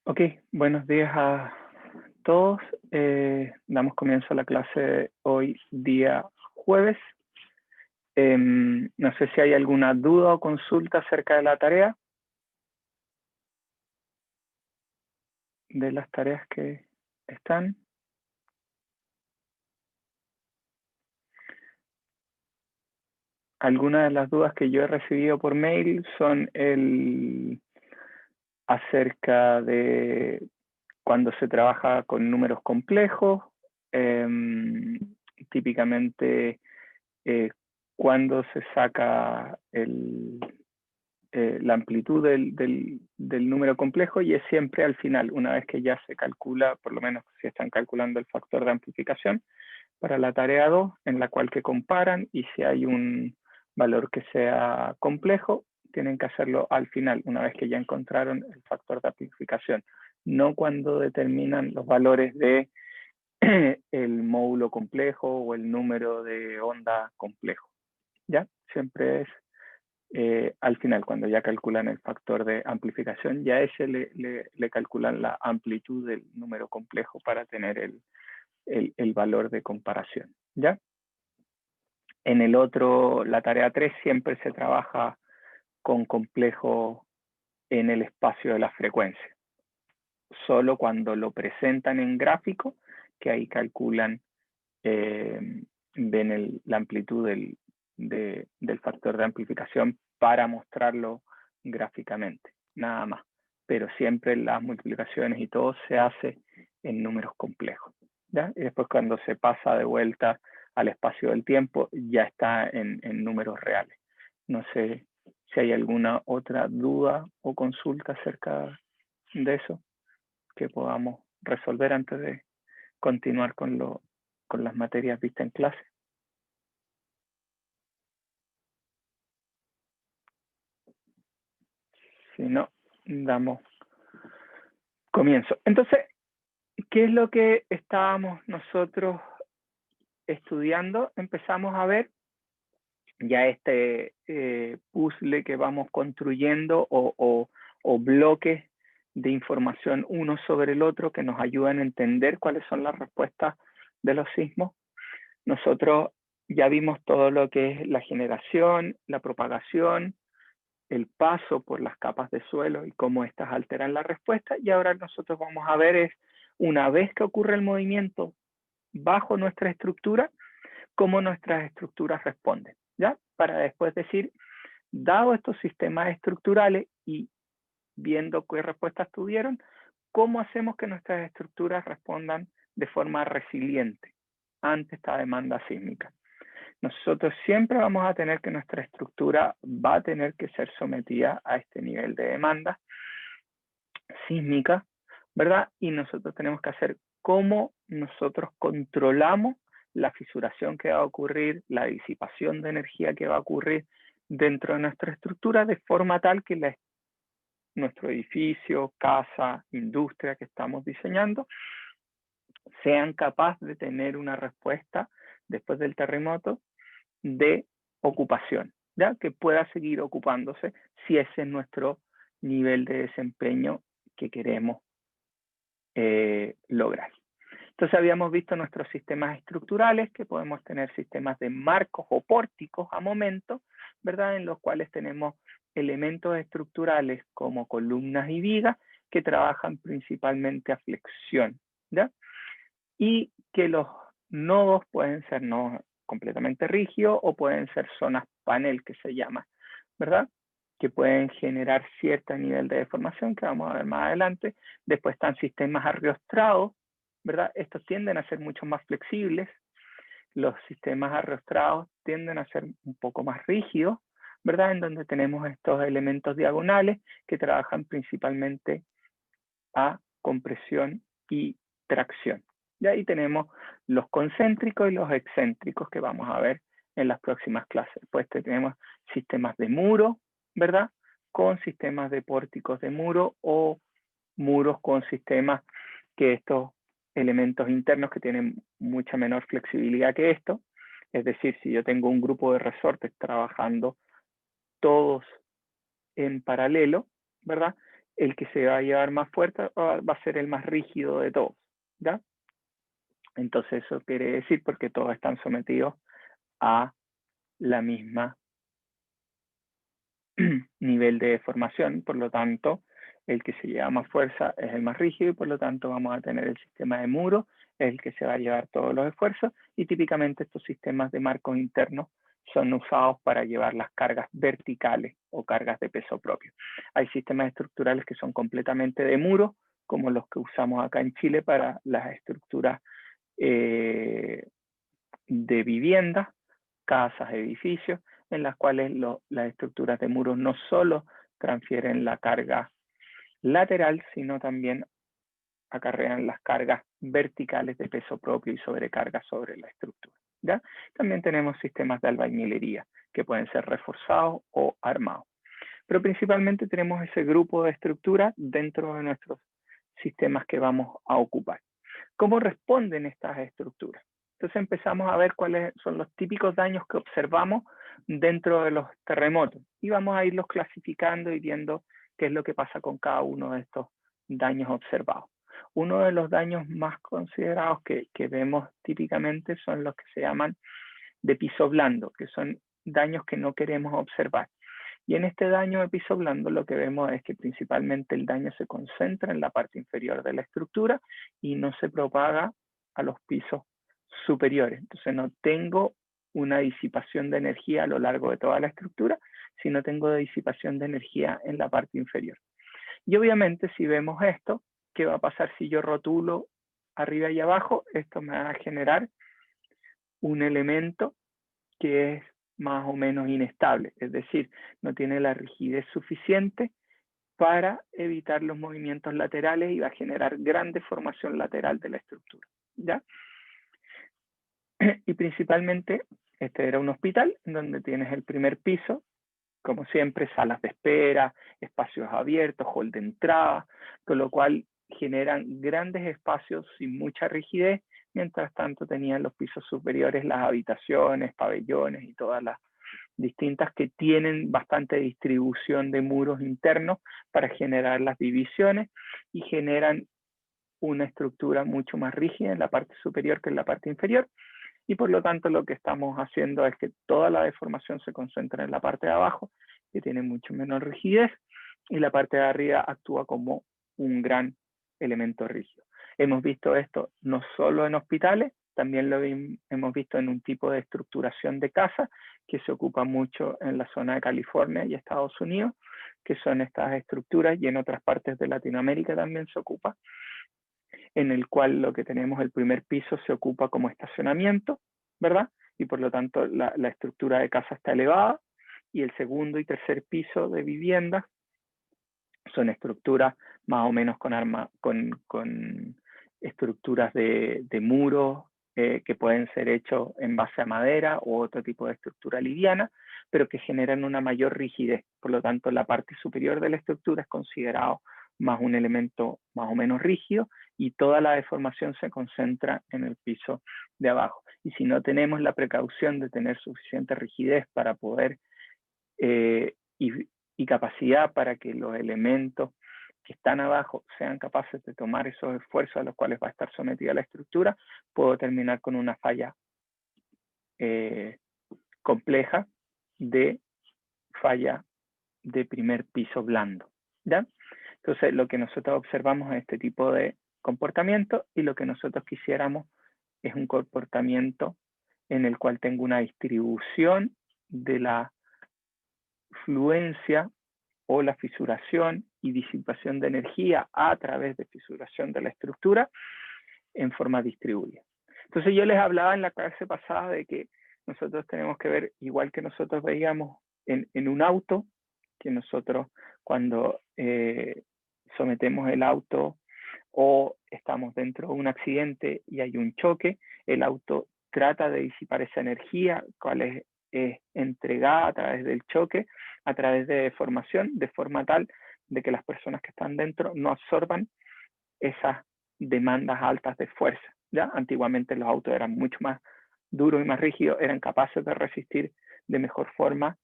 Ok, buenos días a todos. Damos comienzo a la clase hoy, día jueves. No sé si hay alguna duda o consulta acerca de la tarea, de las tareas que están. Algunas de las dudas que yo he recibido por mail son acerca de cuando se trabaja con números complejos, típicamente cuando se saca la amplitud del número complejo, y es siempre al final, una vez que ya se calcula, por lo menos si están calculando el factor de amplificación para la tarea 2, en la cual que comparan, y si hay un valor que sea complejo, tienen que hacerlo al final, una vez que ya encontraron el factor de amplificación, no cuando determinan los valores de el módulo complejo o el número de onda complejo. ¿Ya? Siempre es al final, cuando ya calculan el factor de amplificación, ya ese le calculan la amplitud del número complejo para tener el valor de comparación. ¿Ya? En el otro, la tarea 3, siempre se trabaja con complejo en el espacio de la frecuencia. Solo cuando lo presentan en gráfico, que ahí calculan, ven la amplitud del factor de amplificación para mostrarlo gráficamente, nada más. Pero siempre las multiplicaciones y todo se hace en números complejos, ¿ya? Y después cuando se pasa de vuelta al espacio del tiempo, ya está en números reales. No sé si hay alguna otra duda o consulta acerca de eso que podamos resolver antes de continuar con las materias vistas en clase. Si no, damos comienzo. Entonces, ¿qué es lo que estábamos nosotros estudiando? Empezamos a ver ya este puzzle que vamos construyendo o bloques de información uno sobre el otro que nos ayudan a entender cuáles son las respuestas de los sismos. Nosotros ya vimos todo lo que es la generación, la propagación, el paso por las capas de suelo y cómo éstas alteran la respuesta. Y ahora nosotros vamos a ver es, una vez que ocurre el movimiento bajo nuestra estructura, cómo nuestras estructuras responden, ¿ya? Para después decir, dado estos sistemas estructurales y viendo qué respuestas tuvieron, cómo hacemos que nuestras estructuras respondan de forma resiliente ante esta demanda sísmica. Nosotros siempre vamos a tener que nuestra estructura va a tener que ser sometida a este nivel de demanda sísmica, ¿verdad? Y nosotros tenemos que hacer cómo nosotros controlamos la fisuración que va a ocurrir, la disipación de energía que va a ocurrir dentro de nuestra estructura, de forma tal que nuestro edificio, casa, industria que estamos diseñando, sean capaces de tener una respuesta después del terremoto de ocupación, ¿ya? Que pueda seguir ocupándose si ese es nuestro nivel de desempeño que queremos lograr. Entonces habíamos visto nuestros sistemas estructurales, que podemos tener sistemas de marcos o pórticos a momento, ¿verdad? En los cuales tenemos elementos estructurales como columnas y vigas que trabajan principalmente a flexión, ¿ya? Y que los nodos pueden ser nodos completamente rígidos o pueden ser zonas panel, que se llama, ¿verdad? Que pueden generar cierto nivel de deformación, que vamos a ver más adelante. Después están sistemas arriostrados, ¿verdad? Estos tienden a ser mucho más flexibles. Los sistemas arriostrados tienden a ser un poco más rígidos, ¿verdad? En donde tenemos estos elementos diagonales que trabajan principalmente a compresión y tracción. Y ahí tenemos los concéntricos y los excéntricos que vamos a ver en las próximas clases. Después tenemos sistemas de muro, ¿verdad? Con sistemas de pórticos de muro o muros con sistemas que estos elementos internos que tienen mucha menor flexibilidad que esto. Es decir, si yo tengo un grupo de resortes trabajando todos en paralelo, ¿verdad? el que se va a llevar más fuerza va a ser el más rígido de todos, ¿ya? Entonces eso quiere decir porque todos están sometidos a la misma nivel de deformación, por lo tanto, el que se lleva más fuerza es el más rígido y por lo tanto vamos a tener el sistema de muro, el que se va a llevar todos los esfuerzos y típicamente estos sistemas de marcos internos son usados para llevar las cargas verticales o cargas de peso propio. Hay sistemas estructurales que son completamente de muro, como los que usamos acá en Chile para las estructuras de viviendas, casas, edificios, en las cuales las estructuras de muros no solo transfieren la carga lateral, sino también acarrean las cargas verticales de peso propio y sobrecarga sobre la estructura, ¿ya? También tenemos sistemas de albañilería que pueden ser reforzados o armados. Pero principalmente tenemos ese grupo de estructuras dentro de nuestros sistemas que vamos a ocupar. ¿Cómo responden estas estructuras? Entonces empezamos a ver cuáles son los típicos daños que observamos dentro de los terremotos y vamos a irlos clasificando y viendo qué es lo que pasa con cada uno de estos daños observados. Uno de los daños más considerados que vemos típicamente son los que se llaman de piso blando, que son daños que no queremos observar. Y en este daño de piso blando lo que vemos es que principalmente el daño se concentra en la parte inferior de la estructura y no se propaga a los pisos superiores. Entonces no tengo una disipación de energía a lo largo de toda la estructura, sino tengo disipación de energía en la parte inferior. Y obviamente si vemos esto, ¿qué va a pasar si yo rotulo arriba y abajo? Esto me va a generar un elemento que es más o menos inestable, es decir, no tiene la rigidez suficiente para evitar los movimientos laterales y va a generar gran deformación lateral de la estructura, ¿ya? Y principalmente, este era un hospital en donde tienes el primer piso, como siempre, salas de espera, espacios abiertos, hall de entrada, con lo cual generan grandes espacios sin mucha rigidez, mientras tanto tenían los pisos superiores las habitaciones, pabellones y todas las distintas que tienen bastante distribución de muros internos para generar las divisiones y generan una estructura mucho más rígida en la parte superior que en la parte inferior y por lo tanto lo que estamos haciendo es que toda la deformación se concentra en la parte de abajo que tiene mucho menor rigidez y la parte de arriba actúa como un gran elemento rígido. Hemos visto esto no solo en hospitales, también lo hemos visto en un tipo de estructuración de casa que se ocupa mucho en la zona de California y Estados Unidos, que son estas estructuras y en otras partes de Latinoamérica también se ocupa, en el cual lo que tenemos el primer piso se ocupa como estacionamiento, ¿verdad? Y por lo tanto la estructura de casa está elevada y el segundo y tercer piso de viviendas son estructuras más o menos con estructuras de muros que pueden ser hechos en base a madera u otro tipo de estructura liviana, pero que generan una mayor rigidez. Por lo tanto, la parte superior de la estructura es considerado más un elemento más o menos rígido y toda la deformación se concentra en el piso de abajo. Y si no tenemos la precaución de tener suficiente rigidez para poder y capacidad para que los elementos que están abajo sean capaces de tomar esos esfuerzos a los cuales va a estar sometida la estructura, puedo terminar con una falla compleja de falla de primer piso blando, ¿ya? Entonces, lo que nosotros observamos es este tipo de comportamiento y lo que nosotros quisiéramos es un comportamiento en el cual tengo una distribución de la fluencia o la fisuración y disipación de energía a través de fisuración de la estructura en forma distribuida. Entonces yo les hablaba en la clase pasada de que nosotros tenemos que ver, igual que nosotros veíamos en un auto, que nosotros cuando sometemos el auto o estamos dentro de un accidente y hay un choque, el auto trata de disipar esa energía, cual es entregada a través del choque, a través de deformación, de forma tal de que las personas que están dentro no absorban esas demandas altas de fuerza, ¿ya? Antiguamente los autos eran mucho más duros y más rígidos, eran capaces de resistir de mejor forma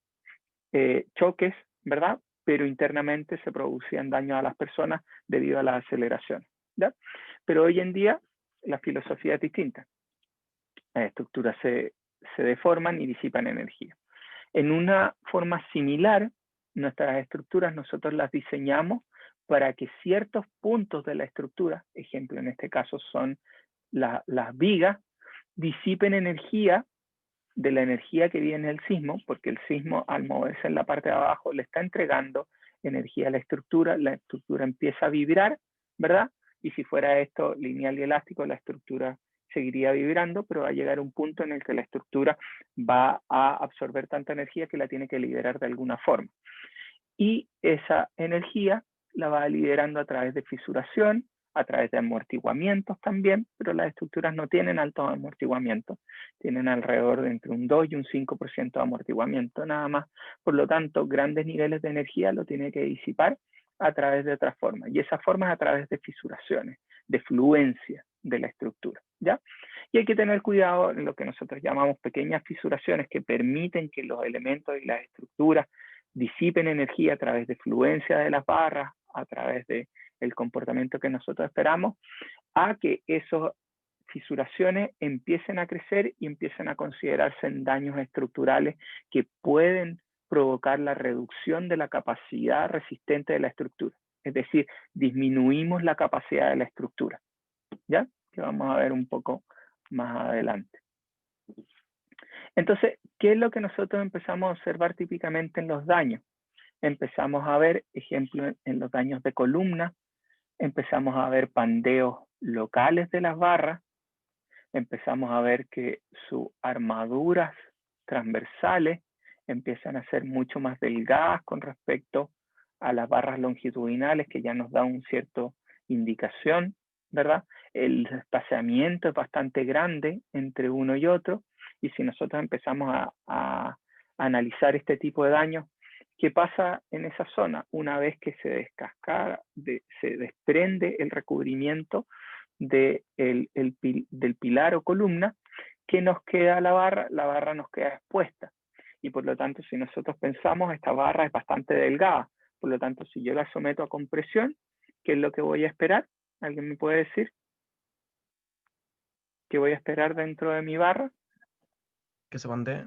choques, ¿verdad? pero internamente se producían daños a las personas debido a las aceleraciones, ¿ya? Pero hoy en día la filosofía es distinta. Las estructuras se deforman y disipan energía. En una forma similar, nuestras estructuras nosotros las diseñamos para que ciertos puntos de la estructura, ejemplo en este caso son las vigas, disipen energía de la energía que viene del sismo, porque el sismo al moverse en la parte de abajo le está entregando energía a la estructura empieza a vibrar, ¿verdad? Y si fuera esto lineal y elástico, la estructura seguiría vibrando, pero va a llegar un punto en el que la estructura va a absorber tanta energía que la tiene que liberar de alguna forma. Y esa energía la va liberando a través de fisuración, a través de amortiguamientos también, pero las estructuras no tienen altos amortiguamientos, tienen alrededor de entre un 2 y un 5% de amortiguamiento nada más. Por lo tanto, grandes niveles de energía lo tiene que disipar a través de otras formas, y esas formas a través de fisuraciones, de fluencia de la estructura, ¿ya? Y hay que tener cuidado en lo que nosotros llamamos pequeñas fisuraciones que permiten que los elementos y las estructuras disipen energía a través de fluencia de las barras, a través del comportamiento que nosotros esperamos, a que esas fisuraciones empiecen a crecer y empiecen a considerarse en daños estructurales que pueden provocar la reducción de la capacidad resistente de la estructura. Es decir, disminuimos la capacidad de la estructura, ¿ya? Que vamos a ver un poco más adelante. Entonces, ¿qué es lo que nosotros empezamos a observar típicamente en los daños? Empezamos a ver, ejemplo, en los daños de columna, empezamos a ver pandeos locales de las barras, empezamos a ver que sus armaduras transversales empiezan a ser mucho más delgadas con respecto a las barras longitudinales, que ya nos da una cierta indicación, ¿verdad? El espaciamiento es bastante grande entre uno y otro, y si nosotros empezamos a analizar este tipo de daños, ¿qué pasa en esa zona? Una vez que se descascara, se desprende el recubrimiento del pilar o columna, ¿qué nos queda la barra? La barra nos queda expuesta. Y por lo tanto, si nosotros pensamos, esta barra es bastante delgada. Por lo tanto, si yo la someto a compresión, ¿qué es lo que voy a esperar? ¿Alguien me puede decir? ¿Qué voy a esperar dentro de mi barra? Que se pandee.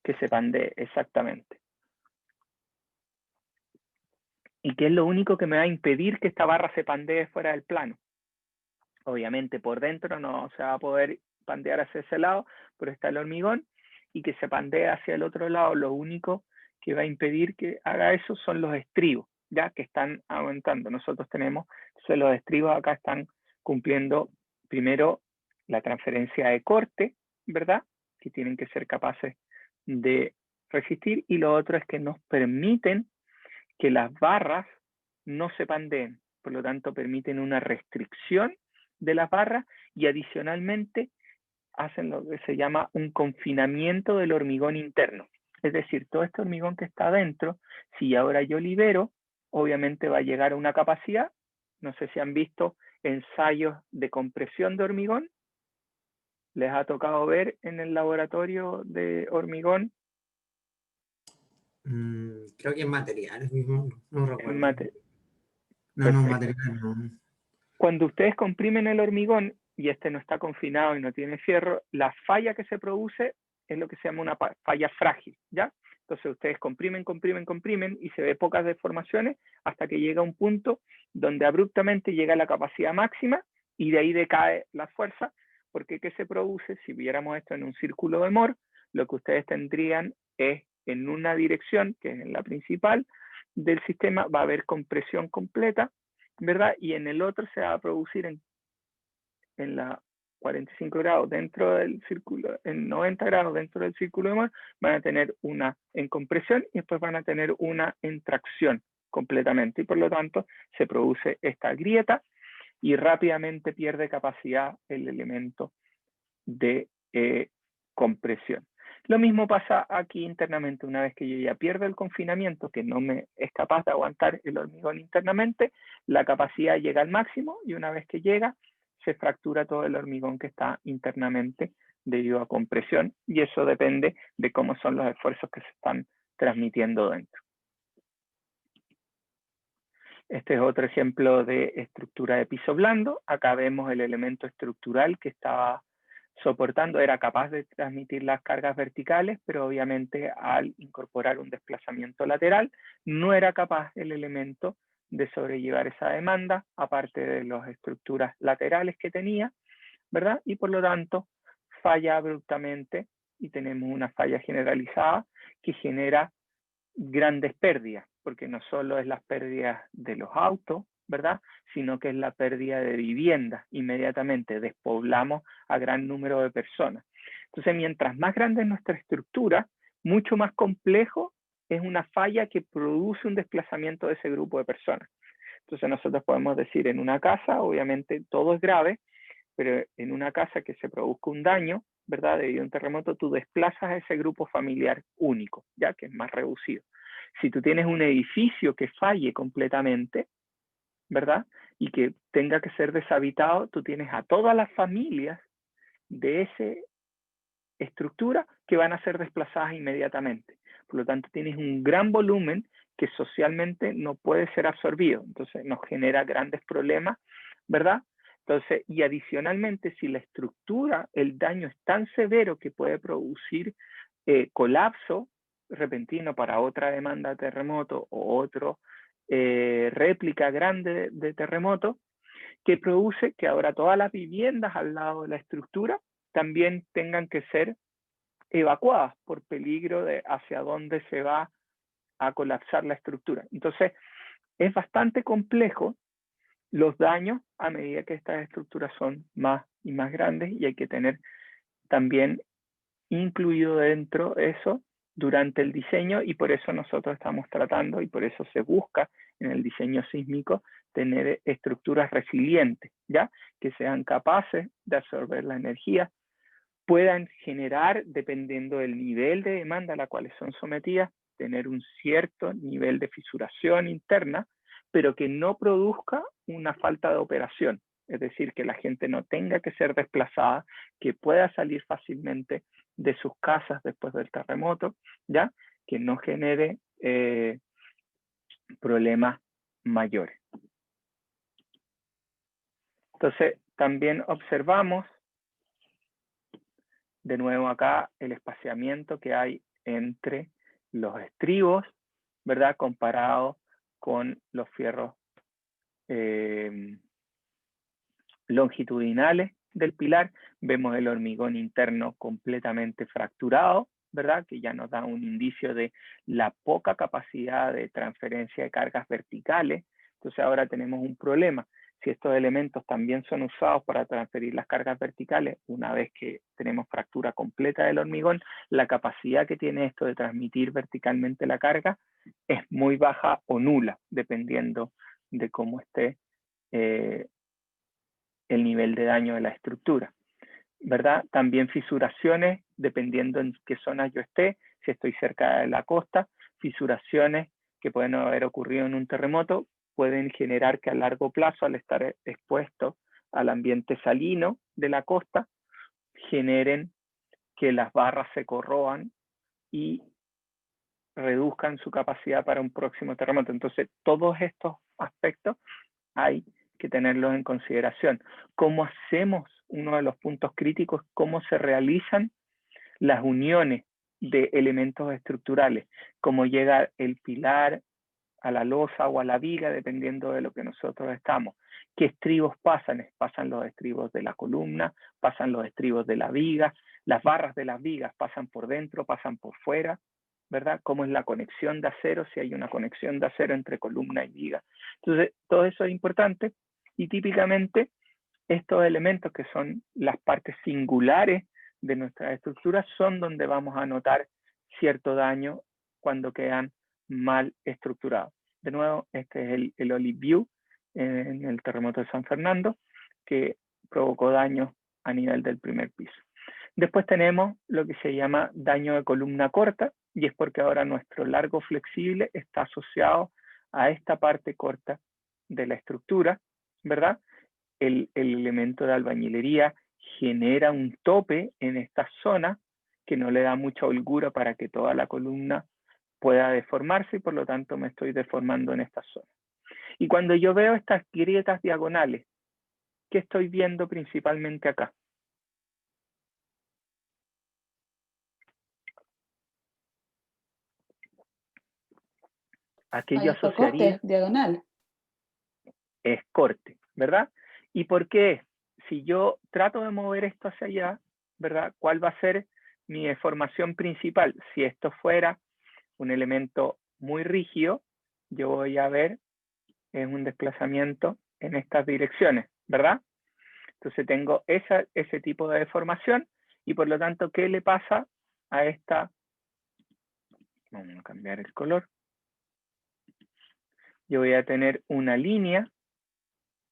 Que se pandee, exactamente. ¿Y qué es lo único que me va a impedir que esta barra se pandee fuera del plano? Obviamente por dentro no se va a poder pandear hacia ese lado, pero está el hormigón, y que se pandee hacia el otro lado, lo único que va a impedir que haga eso son los estribos, ya que están aumentando. Nosotros tenemos, los estribos acá están cumpliendo primero la transferencia de corte, ¿verdad? Que tienen que ser capaces de resistir, y lo otro es que nos permiten que las barras no se pandeen, por lo tanto permiten una restricción de las barras, y adicionalmente hacen lo que se llama un confinamiento del hormigón interno. Es decir, todo este hormigón que está adentro, si ahora yo libero, obviamente va a llegar a una capacidad. No sé si han visto ensayos de compresión de hormigón. ¿Les ha tocado ver en el laboratorio de hormigón? Creo que en materiales mismo, no recuerdo. No, Perfecto. materiales no. Cuando ustedes comprimen el hormigón y este no está confinado y no tiene fierro, la falla que se produce es lo que se llama una falla frágil, ¿ya? Entonces ustedes comprimen y se ve pocas deformaciones hasta que llega un punto donde abruptamente llega la capacidad máxima y de ahí decae la fuerza, porque ¿qué se produce? Si viéramos esto en un círculo de Moore, lo que ustedes tendrían es en una dirección, que es en la principal del sistema, va a haber compresión completa, ¿verdad? Y en el otro se va a producir en la 45 grados dentro del círculo, en 90 grados dentro del círculo de Moore, van a tener una en compresión y después van a tener una en tracción completamente. Y por lo tanto se produce esta grieta y rápidamente pierde capacidad el elemento de compresión. Lo mismo pasa aquí internamente. Una vez que yo ya pierdo el confinamiento, que no me es capaz de aguantar el hormigón internamente, la capacidad llega al máximo, y una vez que llega, se fractura todo el hormigón que está internamente debido a compresión, y eso depende de cómo son los esfuerzos que se están transmitiendo dentro. Este es otro ejemplo de estructura de piso blando. Acá vemos el elemento estructural que estaba soportando, era capaz de transmitir las cargas verticales, pero obviamente al incorporar un desplazamiento lateral, no era capaz el elemento de sobrellevar esa demanda, aparte de las estructuras laterales que tenía, ¿verdad? Y por lo tanto, falla abruptamente y tenemos una falla generalizada que genera grandes pérdidas, porque no solo es las pérdidas de los autos, ¿verdad? Sino que es la pérdida de viviendas. Inmediatamente despoblamos a gran número de personas. Entonces, mientras más grande es nuestra estructura, mucho más complejo es una falla que produce un desplazamiento de ese grupo de personas. Entonces, nosotros podemos decir en una casa, obviamente todo es grave, pero en una casa que se produzca un daño, ¿verdad? Debido a un terremoto, tú desplazas a ese grupo familiar único, ya que es más reducido. Si tú tienes un edificio que falle completamente, ¿verdad? Y que tenga que ser deshabitado, tú tienes a todas las familias de esa estructura que van a ser desplazadas inmediatamente. Por lo tanto, tienes un gran volumen que socialmente no puede ser absorbido. Entonces, nos genera grandes problemas, ¿verdad? Entonces, y adicionalmente, si la estructura, el daño es tan severo que puede producir colapso repentino para otra demanda de terremoto o otro réplica grande de terremoto, que produce que ahora todas las viviendas al lado de la estructura también tengan que ser evacuadas por peligro de hacia dónde se va a colapsar la estructura. Entonces, es bastante complejo los daños a medida que estas estructuras son más y más grandes, y hay que tener también incluido dentro eso durante el diseño, y por eso nosotros estamos tratando, y por eso se busca en el diseño sísmico tener estructuras resilientes, ¿ya? Que sean capaces de absorber la energía, puedan generar, dependiendo del nivel de demanda a la cual son sometidas, tener un cierto nivel de fisuración interna, pero que no produzca una falta de operación. Es decir, que la gente no tenga que ser desplazada, que pueda salir fácilmente de sus casas después del terremoto, ¿ya? Que no genere problemas mayores. Entonces, también observamos de nuevo acá el espaciamiento que hay entre los estribos, ¿verdad? Comparado con los fierros longitudinales del pilar. Vemos el hormigón interno completamente fracturado, ¿verdad? Que ya nos da un indicio de la poca capacidad de transferencia de cargas verticales. Entonces ahora tenemos un problema. Si estos elementos también son usados para transferir las cargas verticales, una vez que tenemos fractura completa del hormigón, la capacidad que tiene esto de transmitir verticalmente la carga es muy baja o nula, dependiendo de cómo esté el nivel de daño de la estructura, ¿verdad? También fisuraciones, dependiendo en qué zona yo esté, si estoy cerca de la costa, fisuraciones que pueden haber ocurrido en un terremoto pueden generar que a largo plazo, al estar expuesto al ambiente salino de la costa, generen que las barras se corroan y reduzcan su capacidad para un próximo terremoto. Entonces, todos estos aspectos hay que tenerlos en consideración. ¿Cómo hacemos? Uno de los puntos críticos, cómo se realizan las uniones de elementos estructurales, cómo llega el pilar a la losa o a la viga, dependiendo de lo que nosotros estamos. ¿Qué estribos pasan? Pasan los estribos de la columna, pasan los estribos de la viga, las barras de las vigas pasan por dentro, pasan por fuera, ¿verdad? ¿Cómo es la conexión de acero? Si hay una conexión de acero entre columna y viga. Entonces, todo eso es importante, y típicamente estos elementos, que son las partes singulares de nuestras estructuras, son donde vamos a notar cierto daño cuando quedan mal estructurados. De nuevo, este es el Olive View en el terremoto de San Fernando, que provocó daño a nivel del primer piso. Después tenemos lo que se llama daño de columna corta, y es porque ahora nuestro largo flexible está asociado a esta parte corta de la estructura, ¿verdad? El elemento de albañilería genera un tope en esta zona que no le da mucha holgura para que toda la columna pueda deformarse, y por lo tanto me estoy deformando en esta zona. Y cuando yo veo estas grietas diagonales, ¿qué estoy viendo principalmente acá? ¿A qué yo asociaría? Corte diagonal. Es corte, ¿verdad? ¿Y por qué? Si yo trato de mover esto hacia allá, ¿verdad? ¿Cuál va a ser mi deformación principal? Si esto fuera un elemento muy rígido, yo voy a ver un desplazamiento en estas direcciones, ¿verdad? Entonces tengo ese tipo de deformación y por lo tanto, ¿qué le pasa a esta? Vamos a cambiar el color. Yo voy a tener una línea.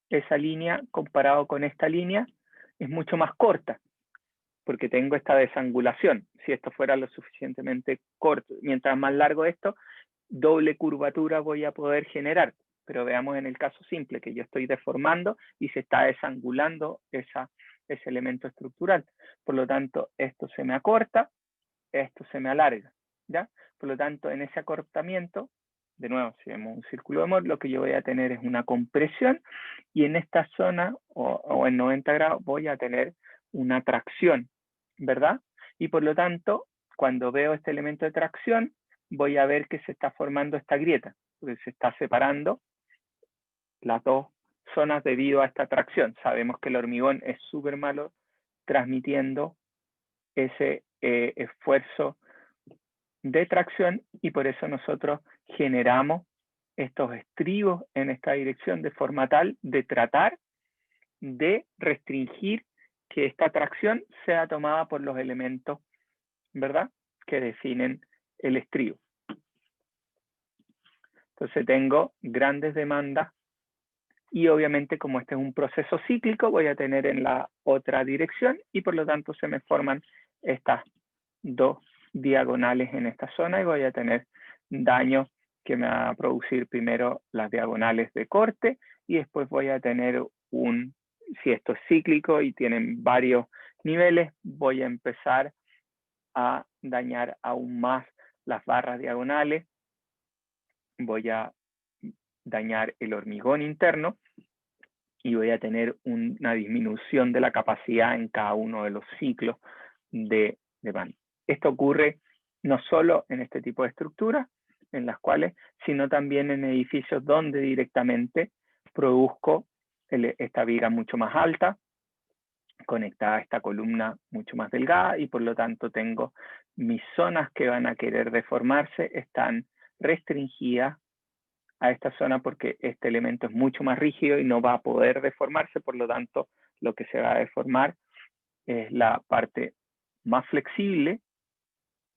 Esa línea, comparado con esta línea, es mucho más corta, porque tengo esta desangulación. Si esto fuera lo suficientemente corto, mientras más largo esto, doble curvatura voy a poder generar. Pero veamos en el caso simple, que yo estoy deformando y se está desangulando ese elemento estructural. Por lo tanto, esto se me acorta, esto se me alarga, ¿ya? Por lo tanto, en ese acortamiento, de nuevo, si vemos un círculo de Mohr, lo que yo voy a tener es una compresión y en esta zona, o en 90 grados, voy a tener una tracción, ¿verdad? Y por lo tanto, cuando veo este elemento de tracción, voy a ver que se está formando esta grieta, porque se está separando las dos zonas debido a esta tracción. Sabemos que el hormigón es súper malo transmitiendo ese esfuerzo de tracción y por eso nosotros generamos estos estribos en esta dirección de forma tal de tratar de restringir que esta tracción sea tomada por los elementos, ¿verdad?, que definen el estribo. Entonces tengo grandes demandas y obviamente como este es un proceso cíclico voy a tener en la otra dirección y por lo tanto se me forman estas dos diagonales en esta zona y voy a tener daño que me va a producir primero las diagonales de corte y después voy a tener si esto es cíclico y tienen varios niveles, voy a empezar a dañar aún más las barras diagonales, voy a dañar el hormigón interno y voy a tener una disminución de la capacidad en cada uno de los ciclos de banda. Esto ocurre no solo en este tipo de estructuras, en las cuales, sino también en edificios donde directamente produzco esta viga mucho más alta, conectada a esta columna mucho más delgada, y por lo tanto tengo mis zonas que van a querer deformarse, están restringidas a esta zona porque este elemento es mucho más rígido y no va a poder deformarse, por lo tanto lo que se va a deformar es la parte más flexible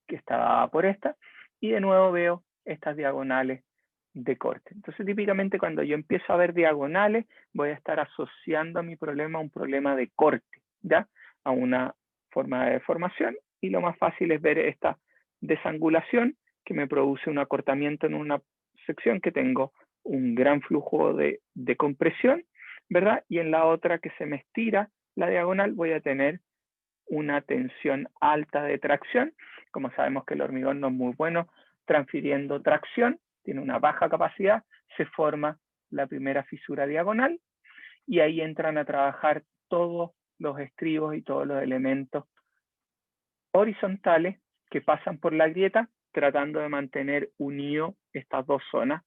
que está dada por esta, y de nuevo veo estas diagonales de corte. Entonces típicamente cuando yo empiezo a ver diagonales voy a estar asociando a mi problema a un problema de corte, ¿ya? A una forma de deformación, y lo más fácil es ver esta desangulación que me produce un acortamiento en una sección que tengo un gran flujo de compresión, ¿verdad? Y en la otra que se me estira la diagonal voy a tener una tensión alta de tracción. Como sabemos que el hormigón no es muy bueno transfiriendo tracción, tiene una baja capacidad, se forma la primera fisura diagonal y ahí entran a trabajar todos los estribos y todos los elementos horizontales que pasan por la grieta tratando de mantener unido estas dos zonas,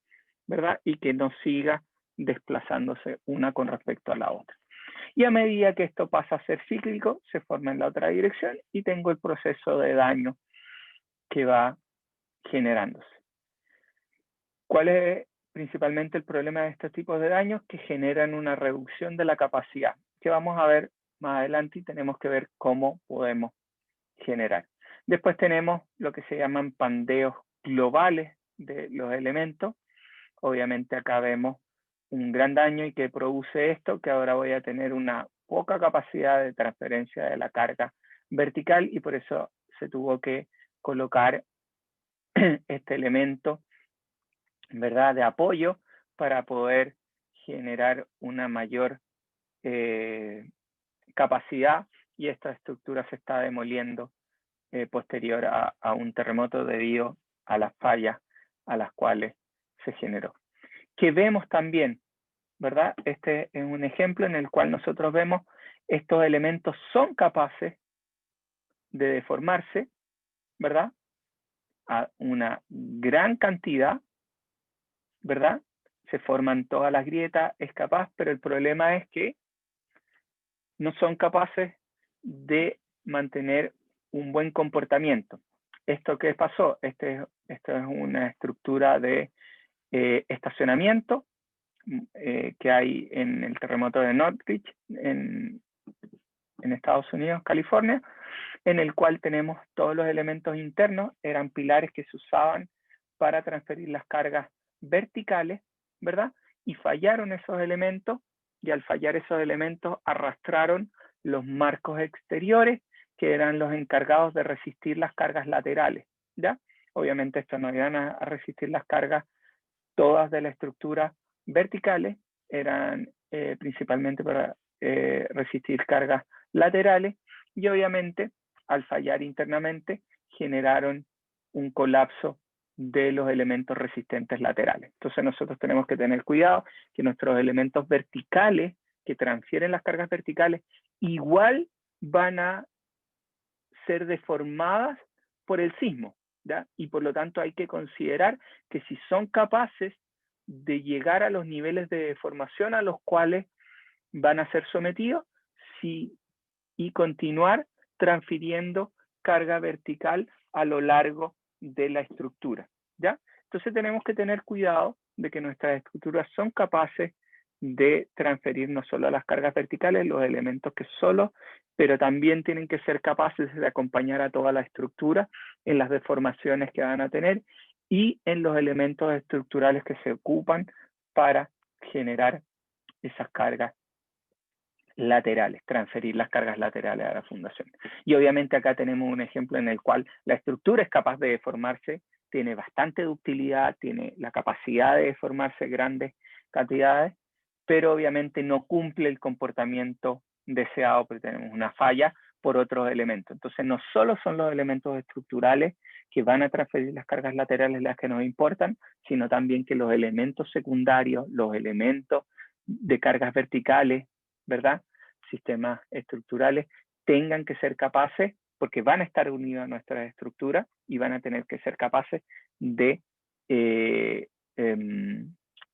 ¿verdad? Y que no siga desplazándose una con respecto a la otra. Y a medida que esto pasa a ser cíclico, se forma en la otra dirección y tengo el proceso de daño que va generándose. ¿Cuál es principalmente el problema de estos tipos de daños? Que generan una reducción de la capacidad, que vamos a ver más adelante y tenemos que ver cómo podemos generar. Después tenemos lo que se llaman pandeos globales de los elementos. Obviamente acá vemos un gran daño y que produce esto, que ahora voy a tener una poca capacidad de transferencia de la carga vertical y por eso se tuvo que colocar este elemento, ¿verdad?, de apoyo para poder generar una mayor capacidad, y esta estructura se está demoliendo posterior a un terremoto debido a las fallas a las cuales se generó. que vemos también, ¿verdad? Este es un ejemplo en el cual nosotros vemos estos elementos son capaces de deformarse, ¿verdad? A una gran cantidad, ¿verdad? Se forman todas las grietas, es capaz, pero el problema es que no son capaces de mantener un buen comportamiento. ¿Esto qué pasó? Esto es una estructura de estacionamiento que hay en el terremoto de Northridge, en Estados Unidos, California, en el cual tenemos todos los elementos internos, eran pilares que se usaban para transferir las cargas verticales, ¿verdad? Y fallaron esos elementos, y al fallar esos elementos arrastraron los marcos exteriores, que eran los encargados de resistir las cargas laterales, ¿ya? Obviamente estos no iban a resistir las cargas todas de la estructura verticales, eran principalmente para resistir cargas laterales, y obviamente al fallar internamente generaron un colapso de los elementos resistentes laterales. Entonces nosotros tenemos que tener cuidado que nuestros elementos verticales que transfieren las cargas verticales igual van a ser deformadas por el sismo, ¿ya? Y por lo tanto hay que considerar que si son capaces de llegar a los niveles de deformación a los cuales van a ser sometidos, sí, y continuar transfiriendo carga vertical a lo largo de la estructura, ¿ya? Entonces tenemos que tener cuidado de que nuestras estructuras son capaces de transferir no solo las cargas verticales, los elementos que solo, pero también tienen que ser capaces de acompañar a toda la estructura en las deformaciones que van a tener y en los elementos estructurales que se ocupan para generar esas cargas laterales, transferir las cargas laterales a la fundación. Y obviamente acá tenemos un ejemplo en el cual la estructura es capaz de deformarse, tiene bastante ductilidad, tiene la capacidad de deformarse grandes cantidades, pero obviamente no cumple el comportamiento deseado porque tenemos una falla por otros elementos. Entonces no solo son los elementos estructurales que van a transferir las cargas laterales las que nos importan, sino también que los elementos secundarios, los elementos de cargas verticales, ¿verdad? Sistemas estructurales tengan que ser capaces, porque van a estar unidos a nuestras estructuras y van a tener que ser capaces de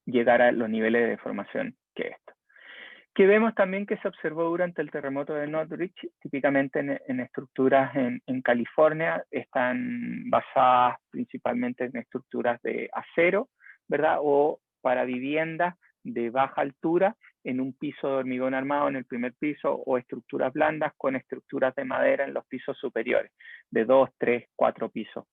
llegar a los niveles de deformación que esto. Que vemos también que se observó durante el terremoto de Northridge, típicamente en estructuras en California, están basadas principalmente en estructuras de acero, ¿verdad? O para viviendas de baja altura, en un piso de hormigón armado en el primer piso, o estructuras blandas con estructuras de madera en los pisos superiores, de 2, 3, 4 pisos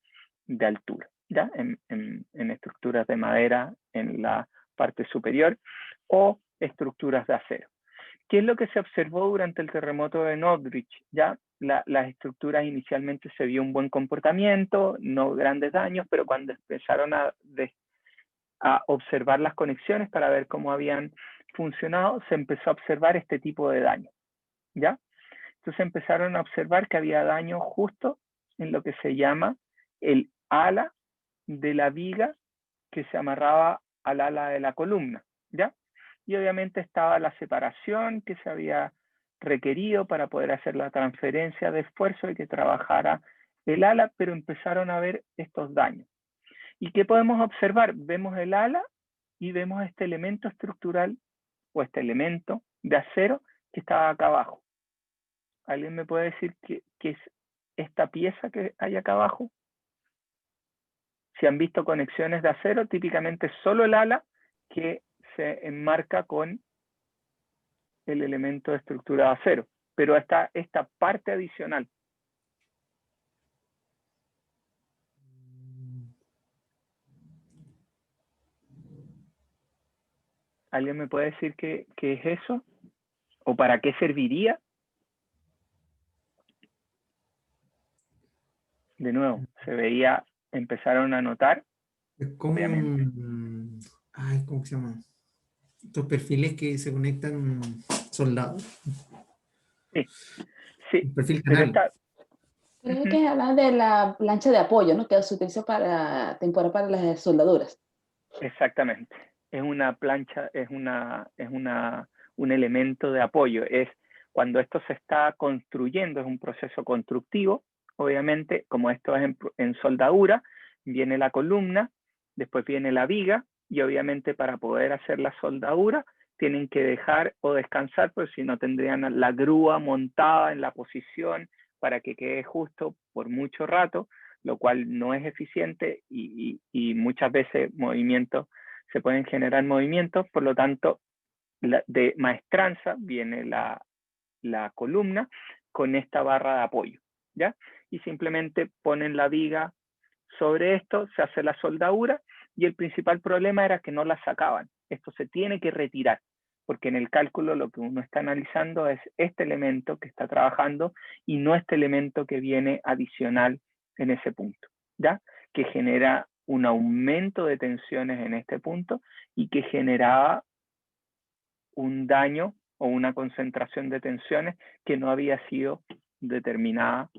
de altura, ¿ya? En estructuras de madera en la parte superior, o estructuras de acero. ¿Qué es lo que se observó durante el terremoto de Northridge? ¿Ya? Las estructuras inicialmente se vio un buen comportamiento, no grandes daños, pero cuando empezaron a observar las conexiones para ver cómo habían funcionado, se empezó a observar este tipo de daño, ¿ya? Entonces empezaron a observar que había daño justo en lo que se llama el ala de la viga que se amarraba al ala de la columna, ¿ya? Y obviamente estaba la separación que se había requerido para poder hacer la transferencia de esfuerzo y que trabajara el ala, pero empezaron a ver estos daños. ¿Y qué podemos observar? Vemos el ala y vemos este elemento estructural o este elemento de acero que estaba acá abajo. ¿Alguien me puede decir qué es esta pieza que hay acá abajo? Si han visto conexiones de acero, típicamente solo el ala que se enmarca con el elemento de estructura de acero, pero está esta parte adicional. ¿Alguien me puede decir qué es eso? ¿O para qué serviría? De nuevo, se veía, empezaron a notar. Es como ¿cómo se llama? Estos perfiles que se conectan soldados. Sí, sí. Un perfil Pero canal. Creo que hablan de la plancha de apoyo, ¿no? Que se utiliza para temporal para las soldaduras. Exactamente. es una plancha, un elemento de apoyo. Es cuando esto se está construyendo, es un proceso constructivo. Obviamente, como esto es en soldadura, viene la columna, después viene la viga, y obviamente para poder hacer la soldadura tienen que dejar o descansar, porque si no tendrían la grúa montada en la posición para que quede justo por mucho rato, lo cual no es eficiente y muchas veces se pueden generar movimientos. Por lo tanto, de maestranza viene la columna con esta barra de apoyo, ¿ya? Y simplemente ponen la viga sobre esto, se hace la soldadura, y el principal problema era que no la sacaban. Esto se tiene que retirar, porque en el cálculo lo que uno está analizando es este elemento que está trabajando y no este elemento que viene adicional en ese punto, ¿ya? Que genera un aumento de tensiones en este punto y que generaba un daño o una concentración de tensiones que no había sido determinada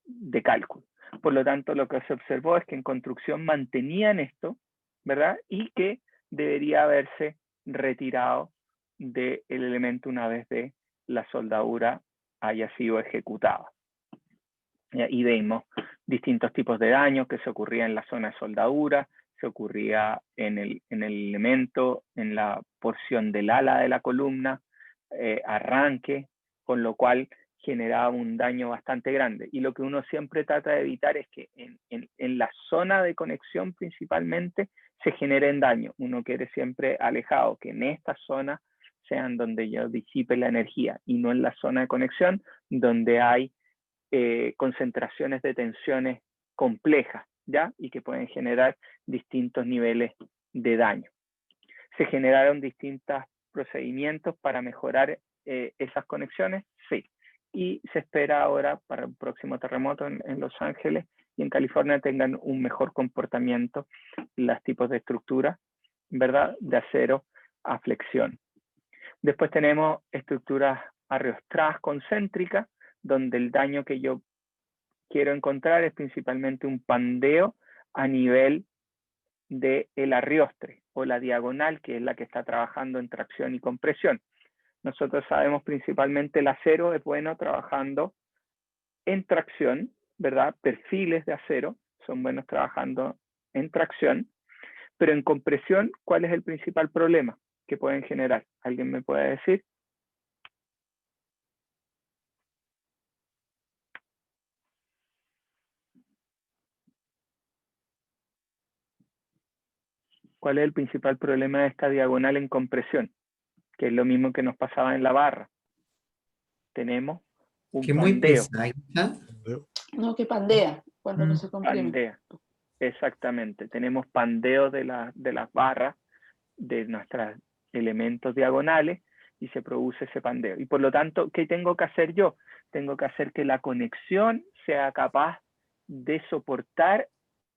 de cálculo. Por lo tanto, lo que se observó es que en construcción mantenían esto, ¿verdad? Y que debería haberse retirado del elemento una vez de la soldadura haya sido ejecutada. Y vemos distintos tipos de daños que se ocurría en la zona de soldadura, se ocurría en el elemento, en la porción del ala de la columna, arranque, con lo cual generaba un daño bastante grande. Y lo que uno siempre trata de evitar es que en la zona de conexión principalmente se generen daño. Uno quiere siempre alejado, que en esta zona sean donde yo disipe la energía y no en la zona de conexión donde hay concentraciones de tensiones complejas, ¿ya? Y que pueden generar distintos niveles de daño. ¿Se generaron distintos procedimientos para mejorar esas conexiones? Sí. Y se espera ahora para el próximo terremoto en Los Ángeles y en California tengan un mejor comportamiento los tipos de estructuras, ¿verdad? De acero a flexión. Después tenemos estructuras arriostradas concéntricas, donde el daño que yo quiero encontrar es principalmente un pandeo a nivel del arriostre o la diagonal, que es la que está trabajando en tracción y compresión. Nosotros sabemos principalmente el acero es bueno trabajando en tracción, ¿verdad? Perfiles de acero son buenos trabajando en tracción, pero en compresión, ¿cuál es el principal problema que pueden generar? ¿Alguien me puede decir? ¿Cuál es el principal problema de esta diagonal en compresión? Que es lo mismo que nos pasaba en la barra. Tenemos un Que muy pandeo. pesadita. No, que pandea cuando no se comprime. Pandea, exactamente. Tenemos pandeo de las barras, de nuestros elementos diagonales, y se produce ese pandeo. Y por lo tanto, ¿qué tengo que hacer yo? Tengo que hacer que la conexión sea capaz de soportar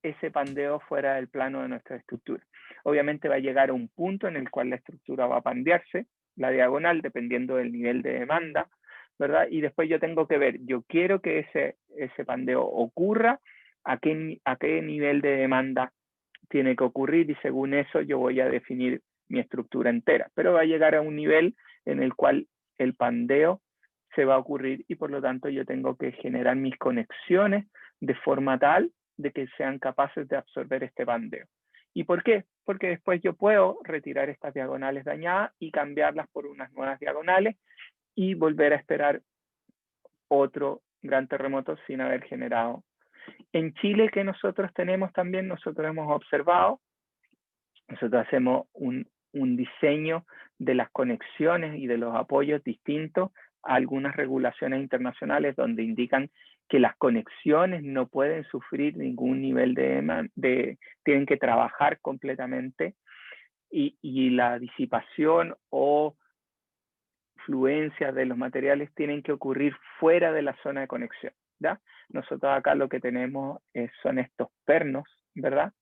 ese pandeo fuera del plano de nuestra estructura. Obviamente va a llegar a un punto en el cual la estructura va a pandearse, la diagonal, dependiendo del nivel de demanda, ¿verdad? Y después yo tengo que ver, yo quiero que ese pandeo ocurra, a qué nivel de demanda tiene que ocurrir, y según eso yo voy a definir mi estructura entera. Pero va a llegar a un nivel en el cual el pandeo se va a ocurrir y por lo tanto yo tengo que generar mis conexiones de forma tal de que sean capaces de absorber este pandeo. ¿Y por qué? Porque después yo puedo retirar estas diagonales dañadas y cambiarlas por unas nuevas diagonales y volver a esperar otro gran terremoto sin haber generado. En Chile, que nosotros tenemos también, nosotros hemos observado, nosotros hacemos un diseño de las conexiones y de los apoyos distintos a algunas regulaciones internacionales donde indican que las conexiones no pueden sufrir ningún nivel tienen que trabajar completamente y la disipación o fluencia de los materiales tienen que ocurrir fuera de la zona de conexión, ¿ya? Nosotros acá lo que tenemos son estos pernos, ¿verdad?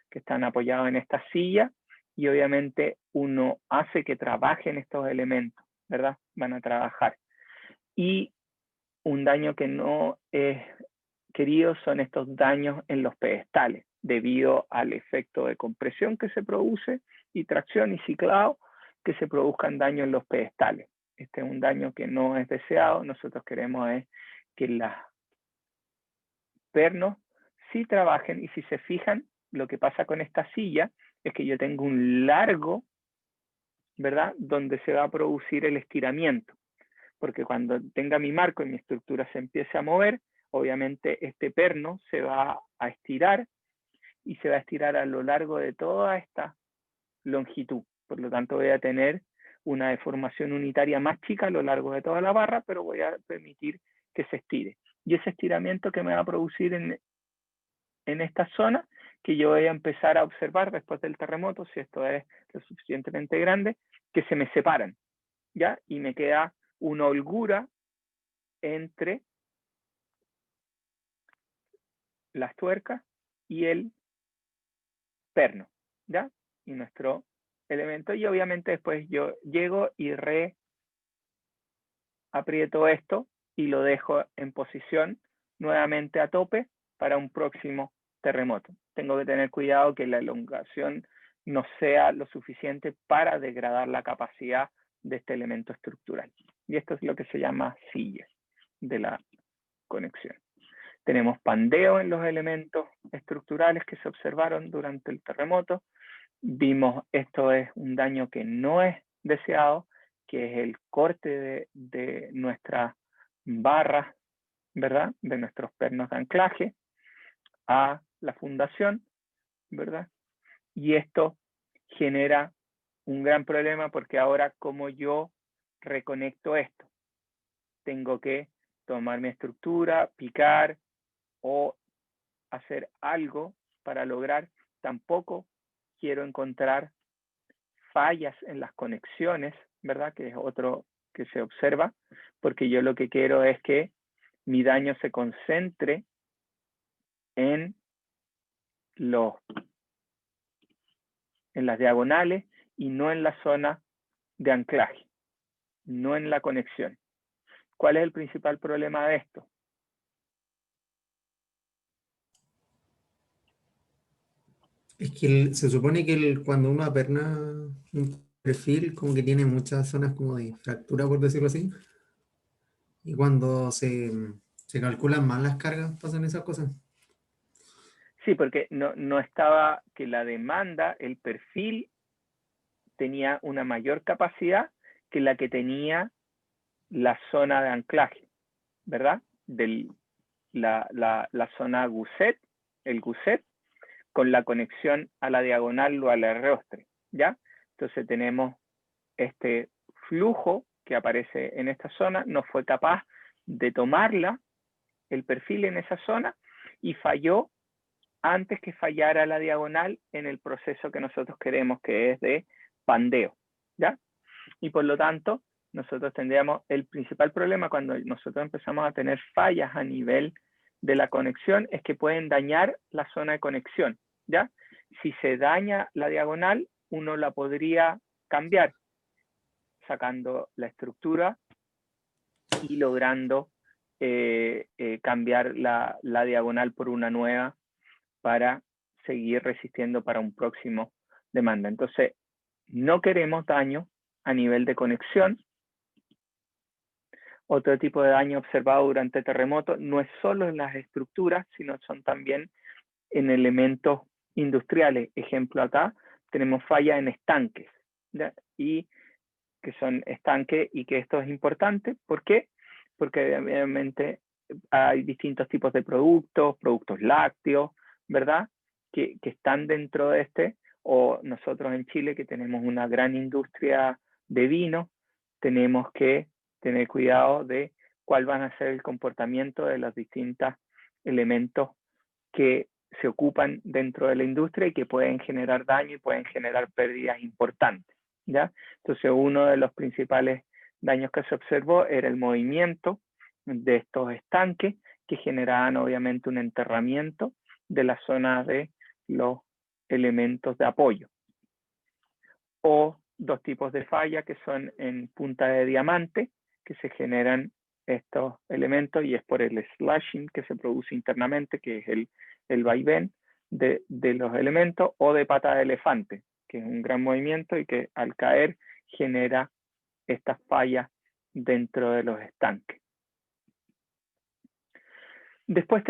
Que están apoyados en esta silla y obviamente uno hace que trabajen estos elementos, ¿verdad? Van a trabajar. Y un daño que no es querido son estos daños en los pedestales, debido al efecto de compresión que se produce y tracción y ciclado, que se produzcan daños en los pedestales. Este es un daño que no es deseado. Nosotros queremos es que los pernos sí trabajen, y si se fijan, lo que pasa con esta silla es que yo tengo un largo, ¿verdad?, donde se va a producir el estiramiento, porque cuando tenga mi marco y mi estructura se empiece a mover, obviamente este perno se va a estirar, y se va a estirar a lo largo de toda esta longitud. Por lo tanto, voy a tener una deformación unitaria más chica a lo largo de toda la barra, pero voy a permitir que se estire. Y ese estiramiento que me va a producir en esta zona, que yo voy a empezar a observar después del terremoto, si esto es lo suficientemente grande, que se me separan, ¿ya? Y me queda una holgura entre las tuercas y el perno, ¿ya? Y nuestro elemento, y obviamente después yo llego y aprieto esto y lo dejo en posición nuevamente a tope para un próximo terremoto. Tengo que tener cuidado que la elongación no sea lo suficiente para degradar la capacidad de este elemento estructural. Y esto es lo que se llama silla de la conexión. Tenemos pandeo en los elementos estructurales que se observaron durante el terremoto. Vimos, esto es un daño que no es deseado, que es el corte de nuestras barras, ¿verdad?, de nuestros pernos de anclaje a la fundación, ¿verdad? Y esto genera un gran problema, porque ahora, ¿cómo yo reconecto esto? Tengo que tomar mi estructura, picar o hacer algo para lograr. Tampoco quiero encontrar fallas en las conexiones, ¿verdad?, que es otro que se observa, porque yo lo que quiero es que mi daño se concentre en las diagonales y no en la zona de anclaje, no en la conexión. ¿Cuál es el principal problema de esto? Es que se supone que cuando uno aperna un perfil, como que tiene muchas zonas como de fractura, por decirlo así. Y cuando se calculan mal las cargas, pasan esas cosas. Sí, porque no estaba que la demanda, el perfil tenía una mayor capacidad que la que tenía la zona de anclaje, ¿verdad? La zona gusset, el gusset, con la conexión a la diagonal o al rostre, ¿ya? Entonces tenemos este flujo que aparece en esta zona, no fue capaz de tomarla, el perfil en esa zona, y falló antes que fallara la diagonal en el proceso que nosotros queremos, que es de pandeo, ¿ya? Y por lo tanto, nosotros tendríamos el principal problema cuando nosotros empezamos a tener fallas a nivel de la conexión, es que pueden dañar la zona de conexión, ¿ya? Si se daña la diagonal, uno la podría cambiar, sacando la estructura y logrando cambiar la diagonal por una nueva para seguir resistiendo para un próximo demanda. Entonces, no queremos daño a nivel de conexión. Otro tipo de daño observado durante terremotos no es solo en las estructuras, sino son también en elementos industriales. Ejemplo acá, tenemos falla en estanques, ¿ya? Y que son estanques, y que esto es importante. ¿Por qué? Porque obviamente hay distintos tipos de productos lácteos, ¿verdad?, que están dentro de este, o nosotros en Chile, que tenemos una gran industria de vino, tenemos que tener cuidado de cuál van a ser el comportamiento de los distintos elementos que se ocupan dentro de la industria y que pueden generar daño y pueden generar pérdidas importantes, ¿ya? Entonces, uno de los principales daños que se observó era el movimiento de estos estanques, que generaban obviamente un enterramiento de la zona de los elementos de apoyo. O dos tipos de falla, que son en punta de diamante, que se generan estos elementos, y es por el slashing que se produce internamente, que es el vaivén de los elementos, o de pata de elefante, que es un gran movimiento y que al caer genera estas fallas dentro de los estanques. Después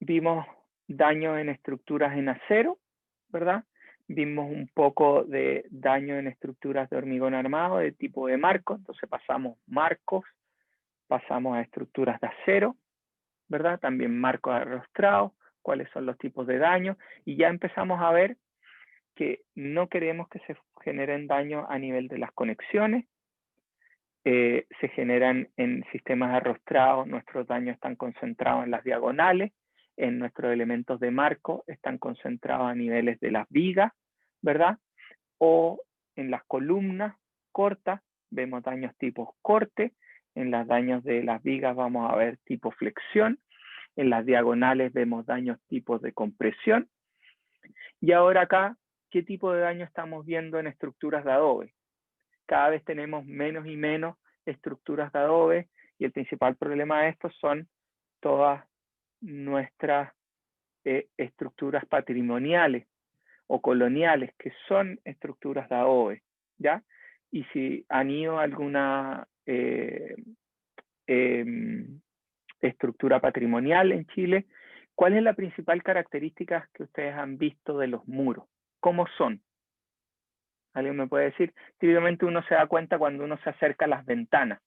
vimos daño en estructuras en acero, ¿verdad? Vimos un poco de daño en estructuras de hormigón armado de tipo de marcos, entonces pasamos marcos, pasamos a estructuras de acero, ¿verdad? También marcos arrostrados, cuáles son los tipos de daño, y ya empezamos a ver que no queremos que se generen daños a nivel de las conexiones, se generan en sistemas arrostrados, nuestros daños están concentrados en las diagonales, en nuestros elementos de marco están concentrados a niveles de las vigas, ¿verdad? O en las columnas cortas vemos daños tipo corte, en los daños de las vigas vamos a ver tipo flexión, en las diagonales vemos daños tipos de compresión. Y ahora acá, ¿qué tipo de daño estamos viendo en estructuras de adobe? Cada vez tenemos menos y menos estructuras de adobe y el principal problema de esto son todas nuestras estructuras patrimoniales o coloniales, que son estructuras de adobe, ¿ya? Y si han ido a alguna estructura patrimonial en Chile, ¿cuál es la principal característica que ustedes han visto de los muros? ¿Cómo son? ¿Alguien me puede decir? Típicamente uno se da cuenta cuando uno se acerca a las ventanas.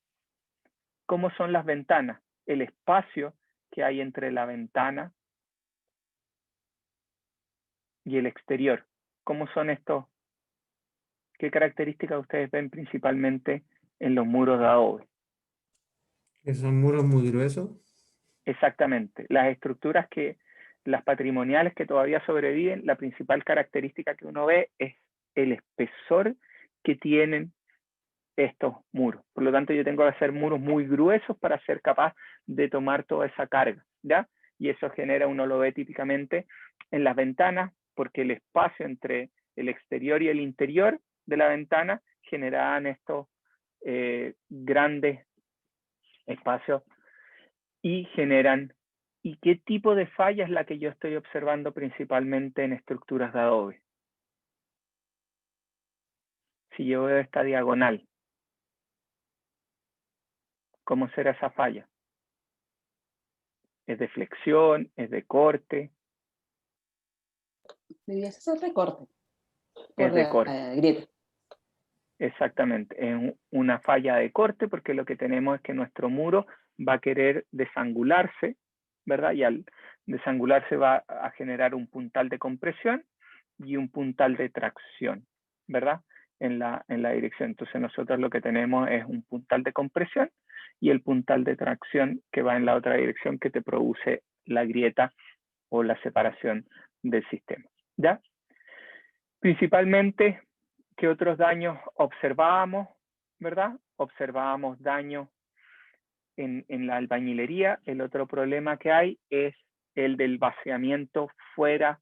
¿Cómo son las ventanas? El espacio que hay entre la ventana y el exterior. ¿Cómo son estos? ¿Qué características ustedes ven principalmente en los muros de adobe? Que son muros muy gruesos. Exactamente. Las patrimoniales que todavía sobreviven, la principal característica que uno ve es el espesor que tienen estos muros. Por lo tanto, yo tengo que hacer muros muy gruesos para ser capaz de tomar toda esa carga, ¿ya? Y eso genera, uno lo ve típicamente en las ventanas, porque el espacio entre el exterior y el interior de la ventana generaban estos grandes espacios y generan. ¿Y qué tipo de falla es la que yo estoy observando principalmente en estructuras de adobe? Si yo veo esta diagonal, ¿cómo será esa falla? ¿Es de flexión? ¿Es de corte? Debería ser de corte. Es de corte. Grieta. Exactamente, es una falla de corte porque lo que tenemos es que nuestro muro va a querer desangularse, ¿verdad? Y al desangularse va a generar un puntal de compresión y un puntal de tracción, ¿verdad? En la dirección. Entonces nosotros lo que tenemos es un puntal de compresión y el puntal de tracción que va en la otra dirección que te produce la grieta o la separación del sistema, ¿ya? Principalmente, ¿qué otros daños observábamos, verdad? Observábamos daño en la albañilería. El otro problema que hay es el del vaciamiento fuera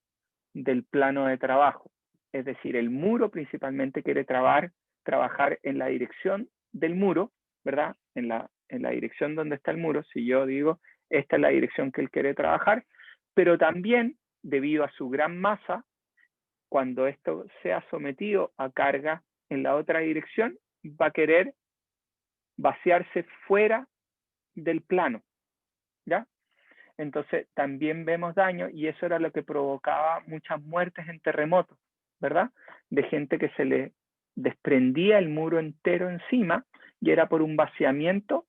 del plano de trabajo. Es decir, el muro principalmente quiere trabajar en la dirección del muro, ¿verdad? En la dirección donde está el muro. Si yo digo, esta es la dirección que él quiere trabajar, pero también, debido a su gran masa, cuando esto sea sometido a carga en la otra dirección, va a querer vaciarse fuera del plano, ¿ya? Entonces también vemos daño y eso era lo que provocaba muchas muertes en terremotos, ¿verdad? De gente que se le desprendía el muro entero encima y era por un vaciamiento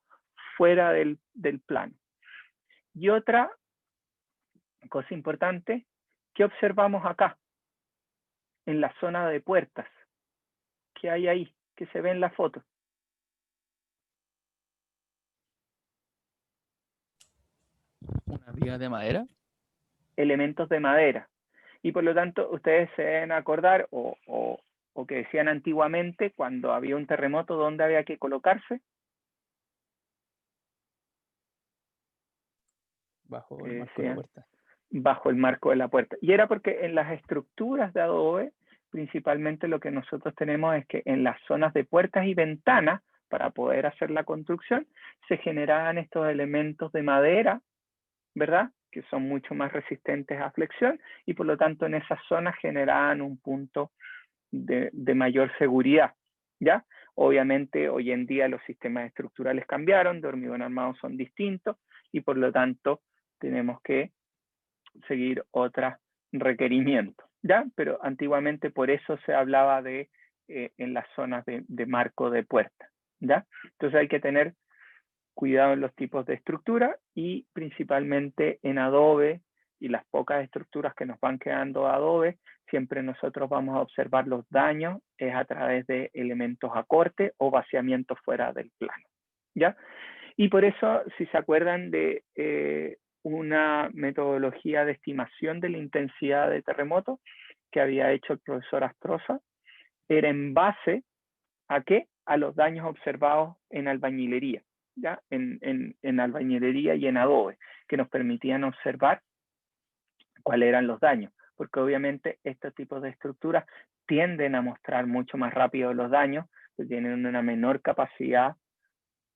fuera del plano. Y otra cosa importante, ¿qué observamos acá? En la zona de puertas. ¿Qué hay ahí? ¿Qué se ve en la foto? ¿Una viga de madera? Elementos de madera. Y por lo tanto, ustedes se deben acordar o que decían antiguamente cuando había un terremoto, ¿dónde había que colocarse? Bajo el marco de la puerta. Bajo el marco de la puerta. Y era porque en las estructuras de adobe, principalmente lo que nosotros tenemos es que en las zonas de puertas y ventanas, para poder hacer la construcción, se generaban estos elementos de madera, ¿verdad? Que son mucho más resistentes a flexión y por lo tanto en esas zonas generaban un punto de mayor seguridad, ¿ya? Obviamente hoy en día los sistemas estructurales cambiaron, de hormigón armado son distintos y por lo tanto tenemos que seguir otros requerimientos, ¿ya? Pero antiguamente por eso se hablaba de en las zonas de marco de puerta, ¿ya? Entonces hay que tener cuidado en los tipos de estructura y principalmente en adobe y las pocas estructuras que nos van quedando de adobe, siempre nosotros vamos a observar los daños es a través de elementos a corte o vaciamientos fuera del plano, ¿ya? Y por eso, si se acuerdan de una metodología de estimación de la intensidad de terremoto que había hecho el profesor Astroza, era en base ¿a qué? A los daños observados en albañilería, ¿ya? En albañilería y en adobe, que nos permitían observar cuáles eran los daños, porque obviamente estos tipos de estructuras tienden a mostrar mucho más rápido los daños, que tienen una menor capacidad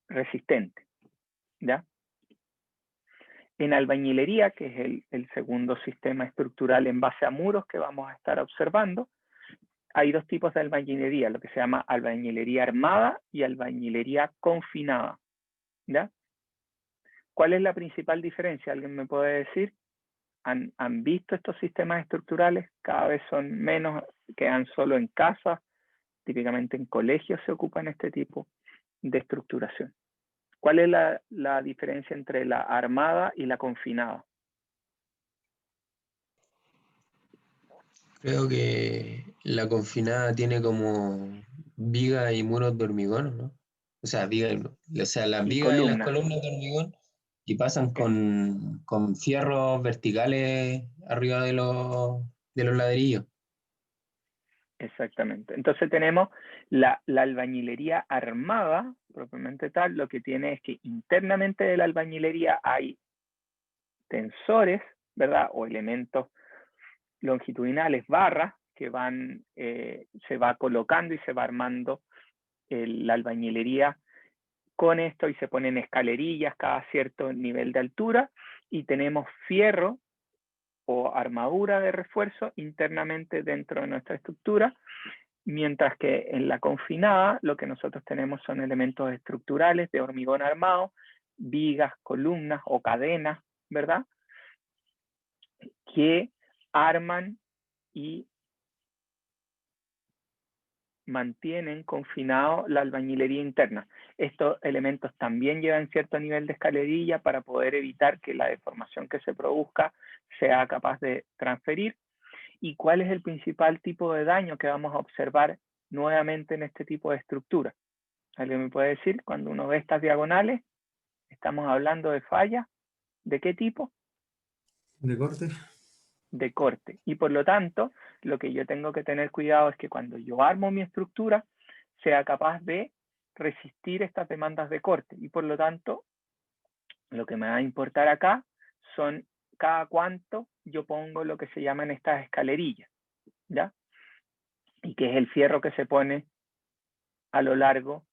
resistente, ¿ya? En albañilería, que es el segundo sistema estructural en base a muros que vamos a estar observando, hay dos tipos de albañilería, lo que se llama albañilería armada y albañilería confinada, ¿ya? ¿Cuál es la principal diferencia? ¿Alguien me puede decir? ¿Han visto estos sistemas estructurales? Cada vez son menos, quedan solo en casas, típicamente en colegios se ocupan este tipo de estructuración. ¿Cuál es la diferencia entre la armada y la confinada? Creo que la confinada tiene como viga y muros de hormigón, ¿no? O sea, las Y vigas y las columnas. columnas de hormigón y pasan con fierros verticales arriba de los ladrillos. Exactamente. Entonces tenemos la albañilería armada, propiamente tal, lo que tiene es que internamente de la albañilería hay tensores, ¿verdad? O elementos longitudinales, barras, que se va colocando y se va armando la albañilería con esto y se ponen escalerillas cada cierto nivel de altura y tenemos fierro o armadura de refuerzo internamente dentro de nuestra estructura, mientras que en la confinada lo que nosotros tenemos son elementos estructurales de hormigón armado, vigas, columnas o cadenas, ¿verdad? Que arman y mantienen confinado la albañilería interna. Estos elementos también llevan cierto nivel de escalerilla para poder evitar que la deformación que se produzca sea capaz de transferir. ¿Y cuál es el principal tipo de daño que vamos a observar nuevamente en este tipo de estructura? ¿Alguien me puede decir? Cuando uno ve estas diagonales, estamos hablando de fallas. ¿De qué tipo? ¿De corte? De corte. Y por lo tanto, lo que yo tengo que tener cuidado es que cuando yo armo mi estructura, sea capaz de resistir estas demandas de corte. Y por lo tanto, lo que me va a importar acá son cada cuánto yo pongo lo que se llaman estas escalerillas, ¿ya? Y que es el fierro que se pone a lo largo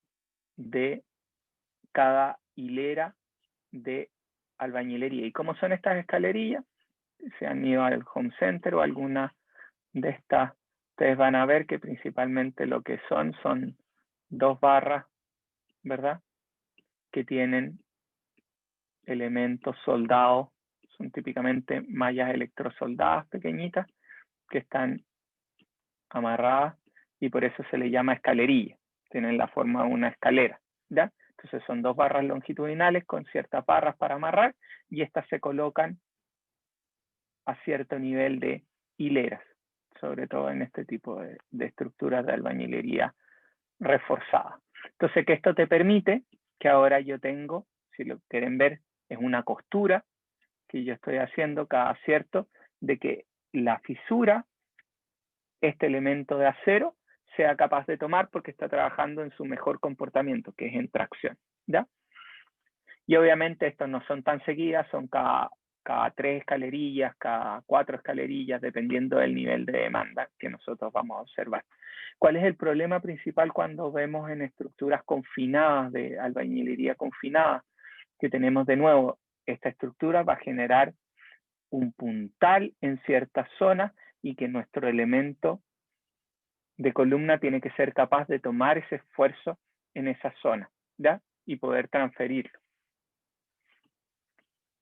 de cada hilera de albañilería. ¿Y cómo son estas escalerillas? Se han ido al home center o alguna de estas, ustedes van a ver que principalmente lo que son dos barras, ¿verdad? Que tienen elementos soldados, son típicamente mallas electrosoldadas pequeñitas que están amarradas y por eso se le llama escalerilla, tienen la forma de una escalera, ¿ya? Entonces son dos barras longitudinales con ciertas barras para amarrar y estas se colocan a cierto nivel de hileras, sobre todo en este tipo de estructuras de albañilería reforzada. Entonces, que esto te permite que ahora yo tengo, si lo quieren ver, es una costura que yo estoy haciendo cada cierto de que la fisura, este elemento de acero, sea capaz de tomar porque está trabajando en su mejor comportamiento, que es en tracción, ¿ya? Y obviamente estos no son tan seguidas, son cada 3 escalerillas, cada 4 escalerillas, dependiendo del nivel de demanda que nosotros vamos a observar. ¿Cuál es el problema principal cuando vemos en estructuras confinadas, de albañilería confinada? Que tenemos de nuevo esta estructura va a generar un puntal en ciertas zonas y que nuestro elemento de columna tiene que ser capaz de tomar ese esfuerzo en esa zona, ¿ya? Y poder transferirlo.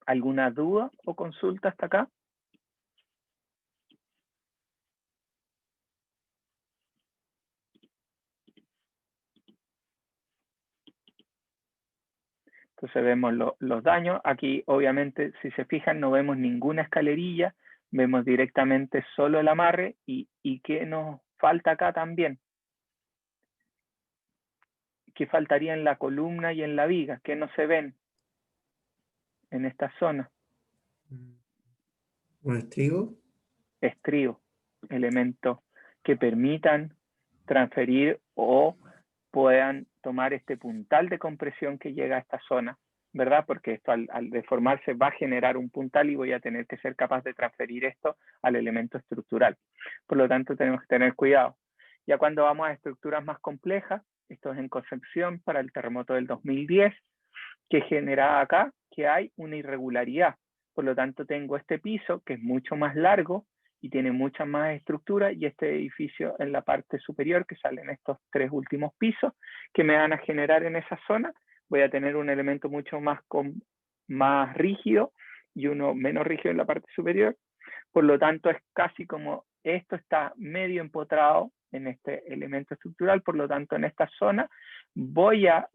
¿Alguna duda o consulta hasta acá? Entonces vemos los daños. Aquí, obviamente, si se fijan, no vemos ninguna escalerilla, vemos directamente solo el amarre. ¿Y qué nos falta acá también? ¿Qué faltaría en la columna y en la viga? ¿Qué no se ven en esta zona? ¿Un estribo? Estribo, elementos que permitan transferir o puedan tomar este puntal de compresión que llega a esta zona, ¿verdad? Porque esto al deformarse va a generar un puntal y voy a tener que ser capaz de transferir esto al elemento estructural. Por lo tanto, tenemos que tener cuidado. Ya cuando vamos a estructuras más complejas, esto es en Concepción para el terremoto del 2010, que genera acá que hay una irregularidad. Por lo tanto, tengo este piso que es mucho más largo y tiene mucha más estructura, y este edificio en la parte superior, que salen estos 3 últimos pisos, que me van a generar en esa zona. Voy a tener un elemento mucho más rígido y uno menos rígido en la parte superior. Por lo tanto, es casi como esto está medio empotrado en este elemento estructural. Por lo tanto, en esta zona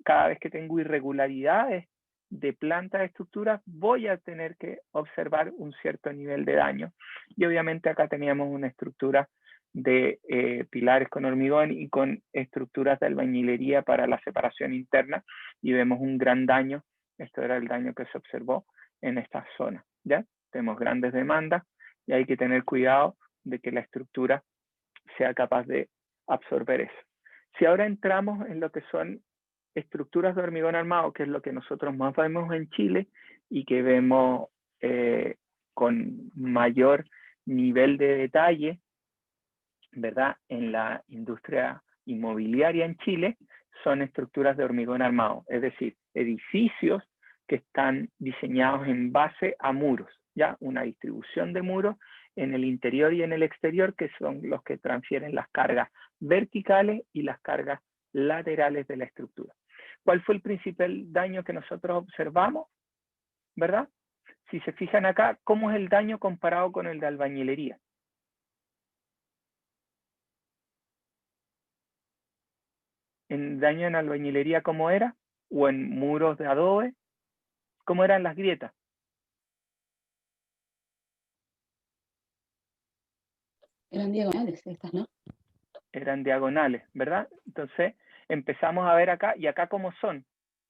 cada vez que tengo irregularidades de plantas de estructuras, voy a tener que observar un cierto nivel de daño. Y obviamente acá teníamos una estructura de pilares con hormigón y con estructuras de albañilería para la separación interna, y vemos un gran daño. Esto era el daño que se observó en esta zona, ¿ya? Tenemos grandes demandas y hay que tener cuidado de que la estructura sea capaz de absorber eso. Si ahora entramos en lo que son estructuras de hormigón armado, que es lo que nosotros más vemos en Chile y que vemos con mayor nivel de detalle, ¿verdad? En la industria inmobiliaria en Chile, son estructuras de hormigón armado, es decir, edificios que están diseñados en base a muros, ¿ya? Una distribución de muros en el interior y en el exterior, que son los que transfieren las cargas verticales y las cargas laterales de la estructura. ¿Cuál fue el principal daño que nosotros observamos? ¿Verdad? Si se fijan acá, ¿cómo es el daño comparado con el de albañilería? ¿En daño en albañilería cómo era? ¿O en muros de adobe? ¿Cómo eran las grietas? Eran diagonales estas, ¿no? Eran diagonales, ¿verdad? Entonces empezamos a ver acá, y acá cómo son.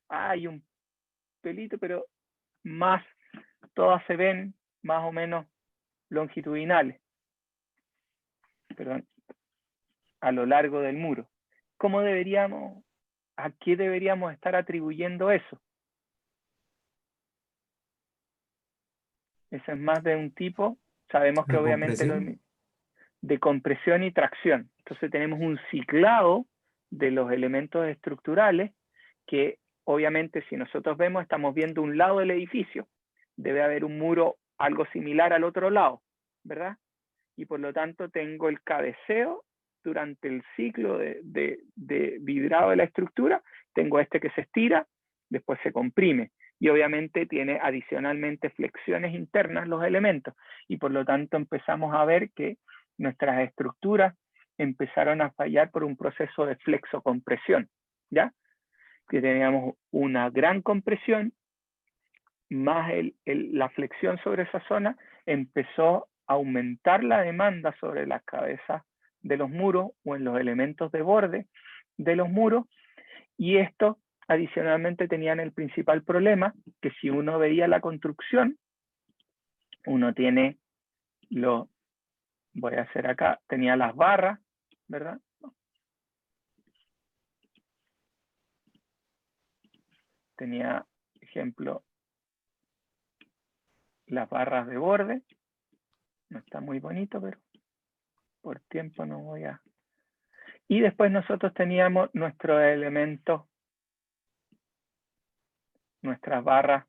Hay un pelito, pero más, todas se ven más o menos longitudinales, perdón, a lo largo del muro. ¿Cómo deberíamos, a qué deberíamos estar atribuyendo eso? Eso es más de un tipo, sabemos que obviamente de compresión y tracción. Entonces tenemos un ciclado de los elementos estructurales que obviamente si nosotros vemos, estamos viendo un lado del edificio, debe haber un muro algo similar al otro lado, ¿verdad? Y por lo tanto tengo el cabeceo durante el ciclo de vibrado de la estructura, tengo este que se estira, después se comprime, y obviamente tiene adicionalmente flexiones internas los elementos, y por lo tanto empezamos a ver que nuestras estructuras empezaron a fallar por un proceso de flexocompresión, ¿ya? Que teníamos una gran compresión, más la flexión sobre esa zona, empezó a aumentar la demanda sobre las cabezas de los muros o en los elementos de borde de los muros, y esto adicionalmente tenían el principal problema, que si uno veía la construcción, uno tiene voy a hacer acá, tenía las barras, ¿verdad? Tenía, ejemplo, las barras de borde. No está muy bonito, pero por tiempo no voy a... Y después nosotros teníamos nuestros elementos, nuestras barras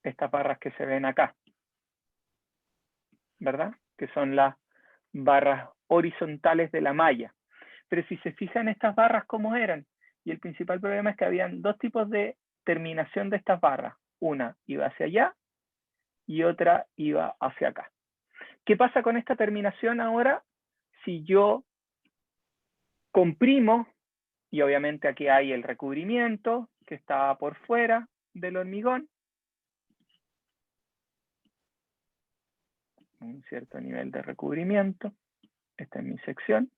estas barras que se ven acá, ¿verdad? Que son las barras horizontales de la malla. Pero si se fijan estas barras cómo eran, y el principal problema es que habían dos tipos de terminación de estas barras. Una iba hacia allá y otra iba hacia acá. ¿Qué pasa con esta terminación ahora? Si yo comprimo, y obviamente aquí hay el recubrimiento que está por fuera del hormigón, un cierto nivel de recubrimiento. Esta es mi sección.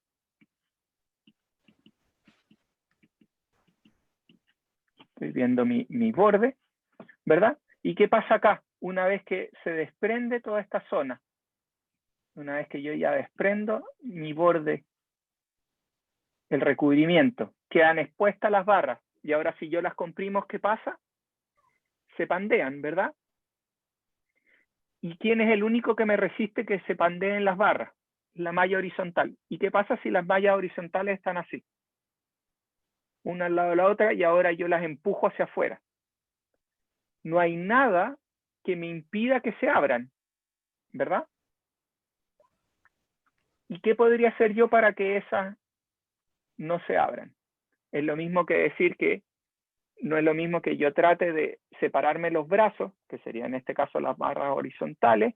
Estoy viendo mi borde, ¿verdad? ¿Y qué pasa acá? Una vez que se desprende toda esta zona, una vez que yo ya desprendo mi borde, el recubrimiento, quedan expuestas las barras. Y ahora si yo las comprimo, ¿qué pasa? Se pandean, ¿verdad? ¿Y quién es el único que me resiste que se pandeen las barras? La malla horizontal. ¿Y qué pasa si las mallas horizontales están así? Una al lado de la otra y ahora yo las empujo hacia afuera. No hay nada que me impida que se abran, ¿verdad? ¿Y qué podría hacer yo para que esas no se abran? Es lo mismo que decir que no es lo mismo que yo trate de separarme los brazos, que serían en este caso las barras horizontales,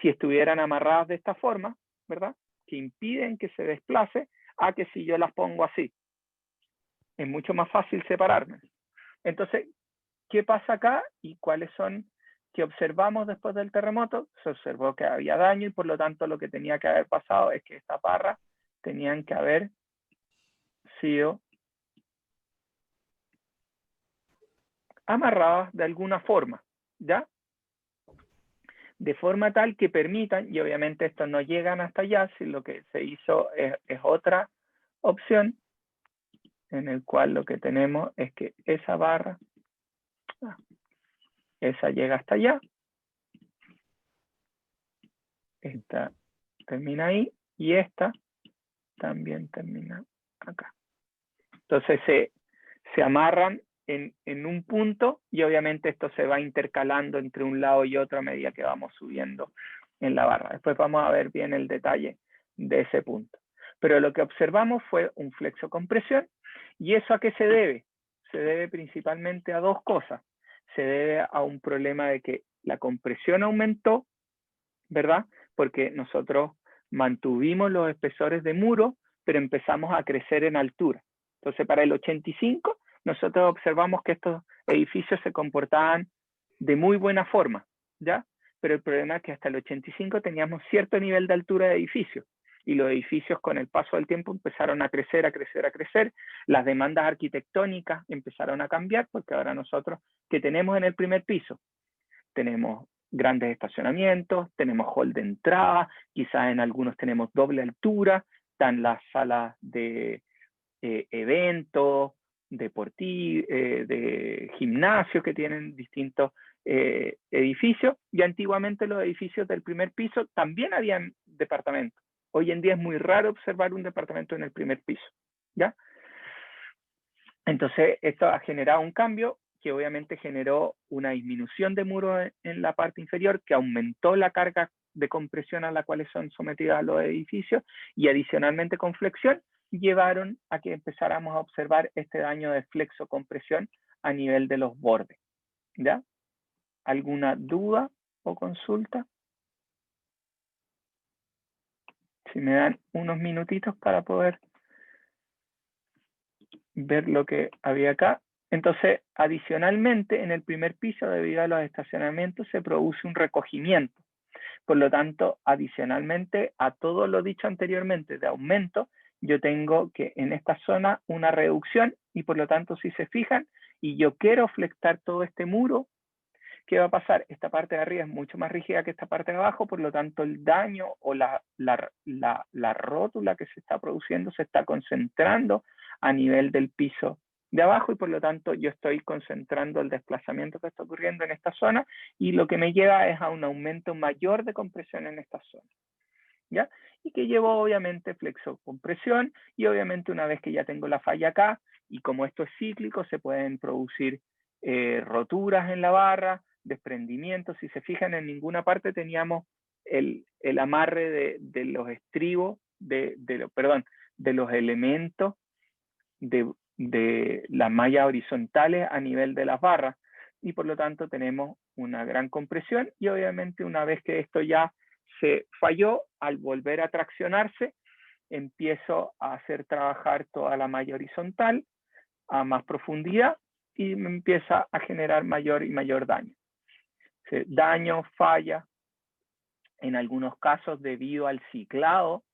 si estuvieran amarradas de esta forma, ¿verdad? Que impiden que se desplace, a que si yo las pongo así. Es mucho más fácil separarme. Entonces, ¿qué pasa acá y cuáles son que observamos después del terremoto? Se observó que había daño y por lo tanto lo que tenía que haber pasado es que estas barras tenían que haber sido amarradas de alguna forma, ¿ya? De forma tal que permitan, y obviamente estos no llegan hasta allá, si lo que se hizo es otra opción, en el cual lo que tenemos es que esa barra, esa llega hasta allá, esta termina ahí, y esta también termina acá. Entonces se amarran en un punto y obviamente esto se va intercalando entre un lado y otro a medida que vamos subiendo en la barra. Después vamos a ver bien el detalle de ese punto. Pero lo que observamos fue un flexo-compresión. ¿Y eso a qué se debe? Se debe principalmente a dos cosas. Se debe a un problema de que la compresión aumentó, ¿verdad? Porque nosotros mantuvimos los espesores de muro, pero empezamos a crecer en altura. Entonces, para el 85, nosotros observamos que estos edificios se comportaban de muy buena forma, ¿ya? Pero el problema es que hasta el 85 teníamos cierto nivel de altura de edificios, y los edificios con el paso del tiempo empezaron a crecer, a crecer, a crecer. Las demandas arquitectónicas empezaron a cambiar, porque ahora nosotros, ¿qué tenemos en el primer piso? Tenemos grandes estacionamientos, tenemos hall de entrada, quizás en algunos tenemos doble altura, están las salas de eventos, de gimnasio que tienen distintos edificios, y antiguamente los edificios del primer piso también habían departamentos. Hoy en día es muy raro observar un departamento en el primer piso, ¿ya? Entonces esto ha generado un cambio que obviamente generó una disminución de muros en la parte inferior, que aumentó la carga de compresión a la cual son sometidos los edificios, y adicionalmente con flexión llevaron a que empezáramos a observar este daño de flexo-compresión a nivel de los bordes, ¿ya? ¿Alguna duda o consulta? Si me dan unos minutitos para poder ver lo que había acá. Entonces, adicionalmente, en el primer piso, debido a los estacionamientos, se produce un recogimiento. Por lo tanto, adicionalmente a todo lo dicho anteriormente de aumento, yo tengo que en esta zona una reducción, y por lo tanto, si se fijan, y yo quiero flectar todo este muro, ¿qué va a pasar? Esta parte de arriba es mucho más rígida que esta parte de abajo, por lo tanto el daño o la rótula que se está produciendo se está concentrando a nivel del piso de abajo, y por lo tanto yo estoy concentrando el desplazamiento que está ocurriendo en esta zona, y lo que me lleva es a un aumento mayor de compresión en esta zona, ¿ya? Y que llevo obviamente flexo-compresión, y obviamente una vez que ya tengo la falla acá, y como esto es cíclico, se pueden producir roturas en la barra, desprendimiento. Si se fijan, en ninguna parte teníamos el amarre de los estribos, de los elementos de las mallas horizontales a nivel de las barras, y por lo tanto tenemos una gran compresión, y obviamente una vez que esto ya se falló, al volver a traccionarse, empiezo a hacer trabajar toda la malla horizontal a más profundidad y me empieza a generar mayor y mayor daño. Daño, falla. En algunos casos, debido al ciclado,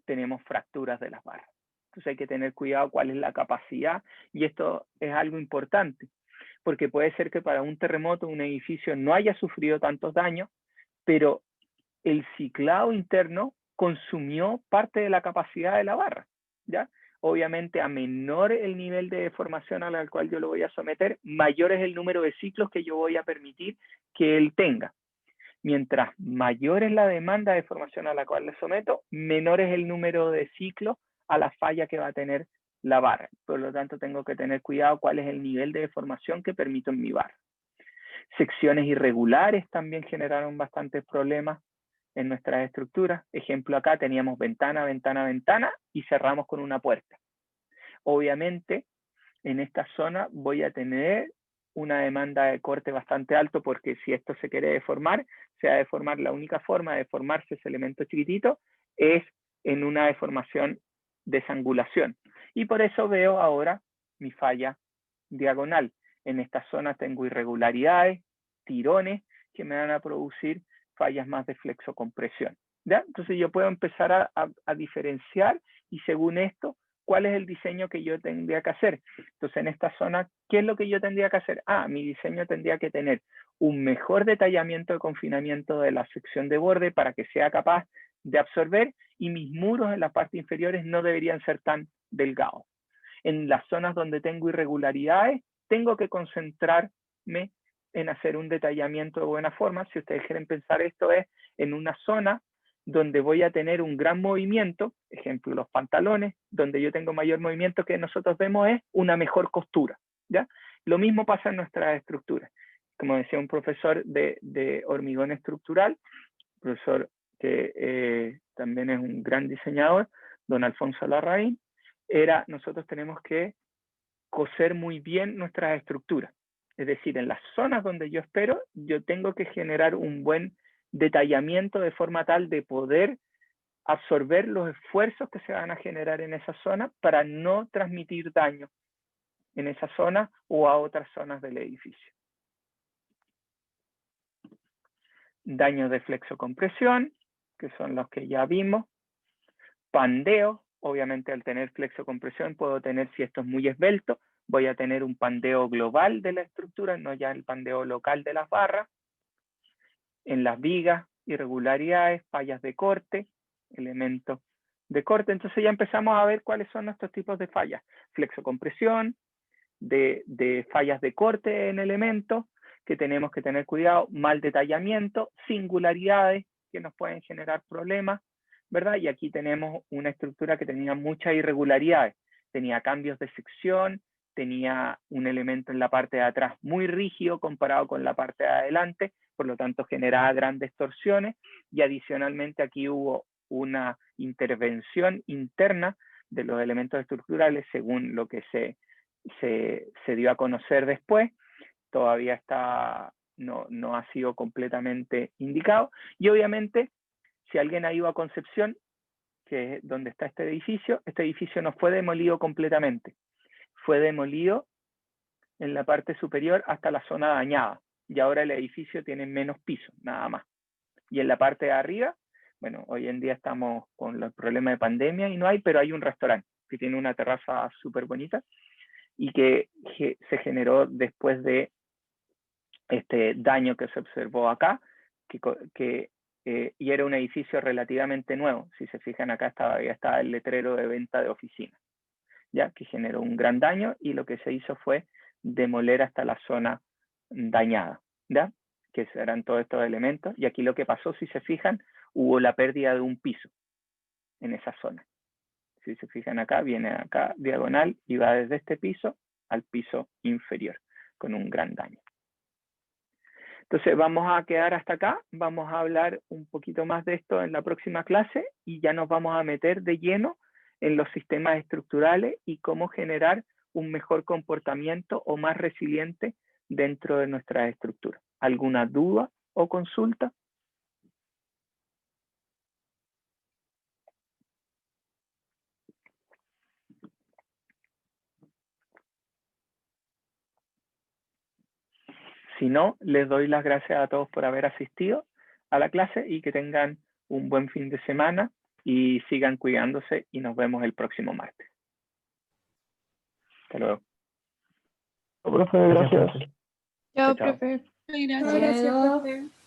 tenemos fracturas de las barras. Entonces hay que tener cuidado cuál es la capacidad, y esto es algo importante, porque puede ser que para un terremoto un edificio no haya sufrido tantos daños, pero el ciclado interno consumió parte de la capacidad de la barra, ¿ya? Obviamente, a menor el nivel de deformación al cual yo lo voy a someter, mayor es el número de ciclos que yo voy a permitir que él tenga. Mientras mayor es la demanda de deformación a la cual le someto, menor es el número de ciclos a la falla que va a tener la barra. Por lo tanto, tengo que tener cuidado cuál es el nivel de deformación que permito en mi barra. Secciones irregulares también generaron bastantes problemas en nuestras estructuras. Ejemplo, acá teníamos ventana, ventana, ventana y cerramos con una puerta. Obviamente, en esta zona voy a tener una demanda de corte bastante alto, porque si esto se quiere deformar, se va a deformar. La única forma de deformarse ese elemento chiquitito es en una deformación de desangulación. Y por eso veo ahora mi falla diagonal. En esta zona tengo irregularidades, tirones, que me van a producir fallas más de flexocompresión, ¿ya? Entonces yo puedo empezar a diferenciar, y según esto, ¿cuál es el diseño que yo tendría que hacer? Entonces en esta zona, ¿qué es lo que yo tendría que hacer? Mi diseño tendría que tener un mejor detallamiento de confinamiento de la sección de borde para que sea capaz de absorber, y mis muros en las partes inferiores no deberían ser tan delgados. En las zonas donde tengo irregularidades, tengo que concentrarme en hacer un detallamiento de buena forma. Si ustedes quieren pensar, esto es en una zona donde voy a tener un gran movimiento, ejemplo, los pantalones, donde yo tengo mayor movimiento, que nosotros vemos es una mejor costura, ¿ya? Lo mismo pasa en nuestras estructuras. Como decía un profesor de hormigón estructural, profesor que también es un gran diseñador, don Alfonso Larraín, nosotros tenemos que coser muy bien nuestras estructuras. Es decir, en las zonas donde yo espero, yo tengo que generar un buen detallamiento de forma tal de poder absorber los esfuerzos que se van a generar en esa zona para no transmitir daño en esa zona o a otras zonas del edificio. Daños de flexocompresión, que son los que ya vimos. Pandeo, obviamente al tener flexocompresión puedo tener, si esto es muy esbelto, voy a tener un pandeo global de la estructura, no ya el pandeo local de las barras. En las vigas, irregularidades, fallas de corte, elementos de corte. Entonces ya empezamos a ver cuáles son nuestros tipos de fallas. Flexocompresión, de fallas de corte en elementos, que tenemos que tener cuidado, mal detallamiento, singularidades que nos pueden generar problemas, ¿verdad? Y aquí tenemos una estructura que tenía muchas irregularidades. Tenía cambios de sección, tenía un elemento en la parte de atrás muy rígido comparado con la parte de adelante, por lo tanto generaba grandes torsiones, y adicionalmente aquí hubo una intervención interna de los elementos estructurales, según lo que se dio a conocer después. Todavía no ha sido completamente indicado, y obviamente si alguien ha ido a Concepción, que es donde está este edificio no fue demolido completamente, fue demolido en la parte superior hasta la zona dañada, y ahora el edificio tiene menos pisos, nada más. Y en la parte de arriba, bueno, hoy en día estamos con los problemas de pandemia y no hay, pero hay un restaurante que tiene una terraza súper bonita, y que se generó después de este daño que se observó acá, y era un edificio relativamente nuevo. Si se fijan acá estaba el letrero de venta de oficinas, ya que generó un gran daño, y lo que se hizo fue demoler hasta la zona dañada, ¿ya? Que serán todos estos elementos. Y aquí lo que pasó, si se fijan, hubo la pérdida de un piso en esa zona. Si se fijan acá, viene acá diagonal y va desde este piso al piso inferior, con un gran daño. Entonces vamos a quedar hasta acá, vamos a hablar un poquito más de esto en la próxima clase y ya nos vamos a meter de lleno en los sistemas estructurales y cómo generar un mejor comportamiento o más resiliente dentro de nuestras estructuras. ¿Alguna duda o consulta? Si no, les doy las gracias a todos por haber asistido a la clase y que tengan un buen fin de semana y sigan cuidándose y nos vemos el próximo martes. Hasta luego. Profe, gracias. Chao, Chao, chao. profe. Gracias, profe.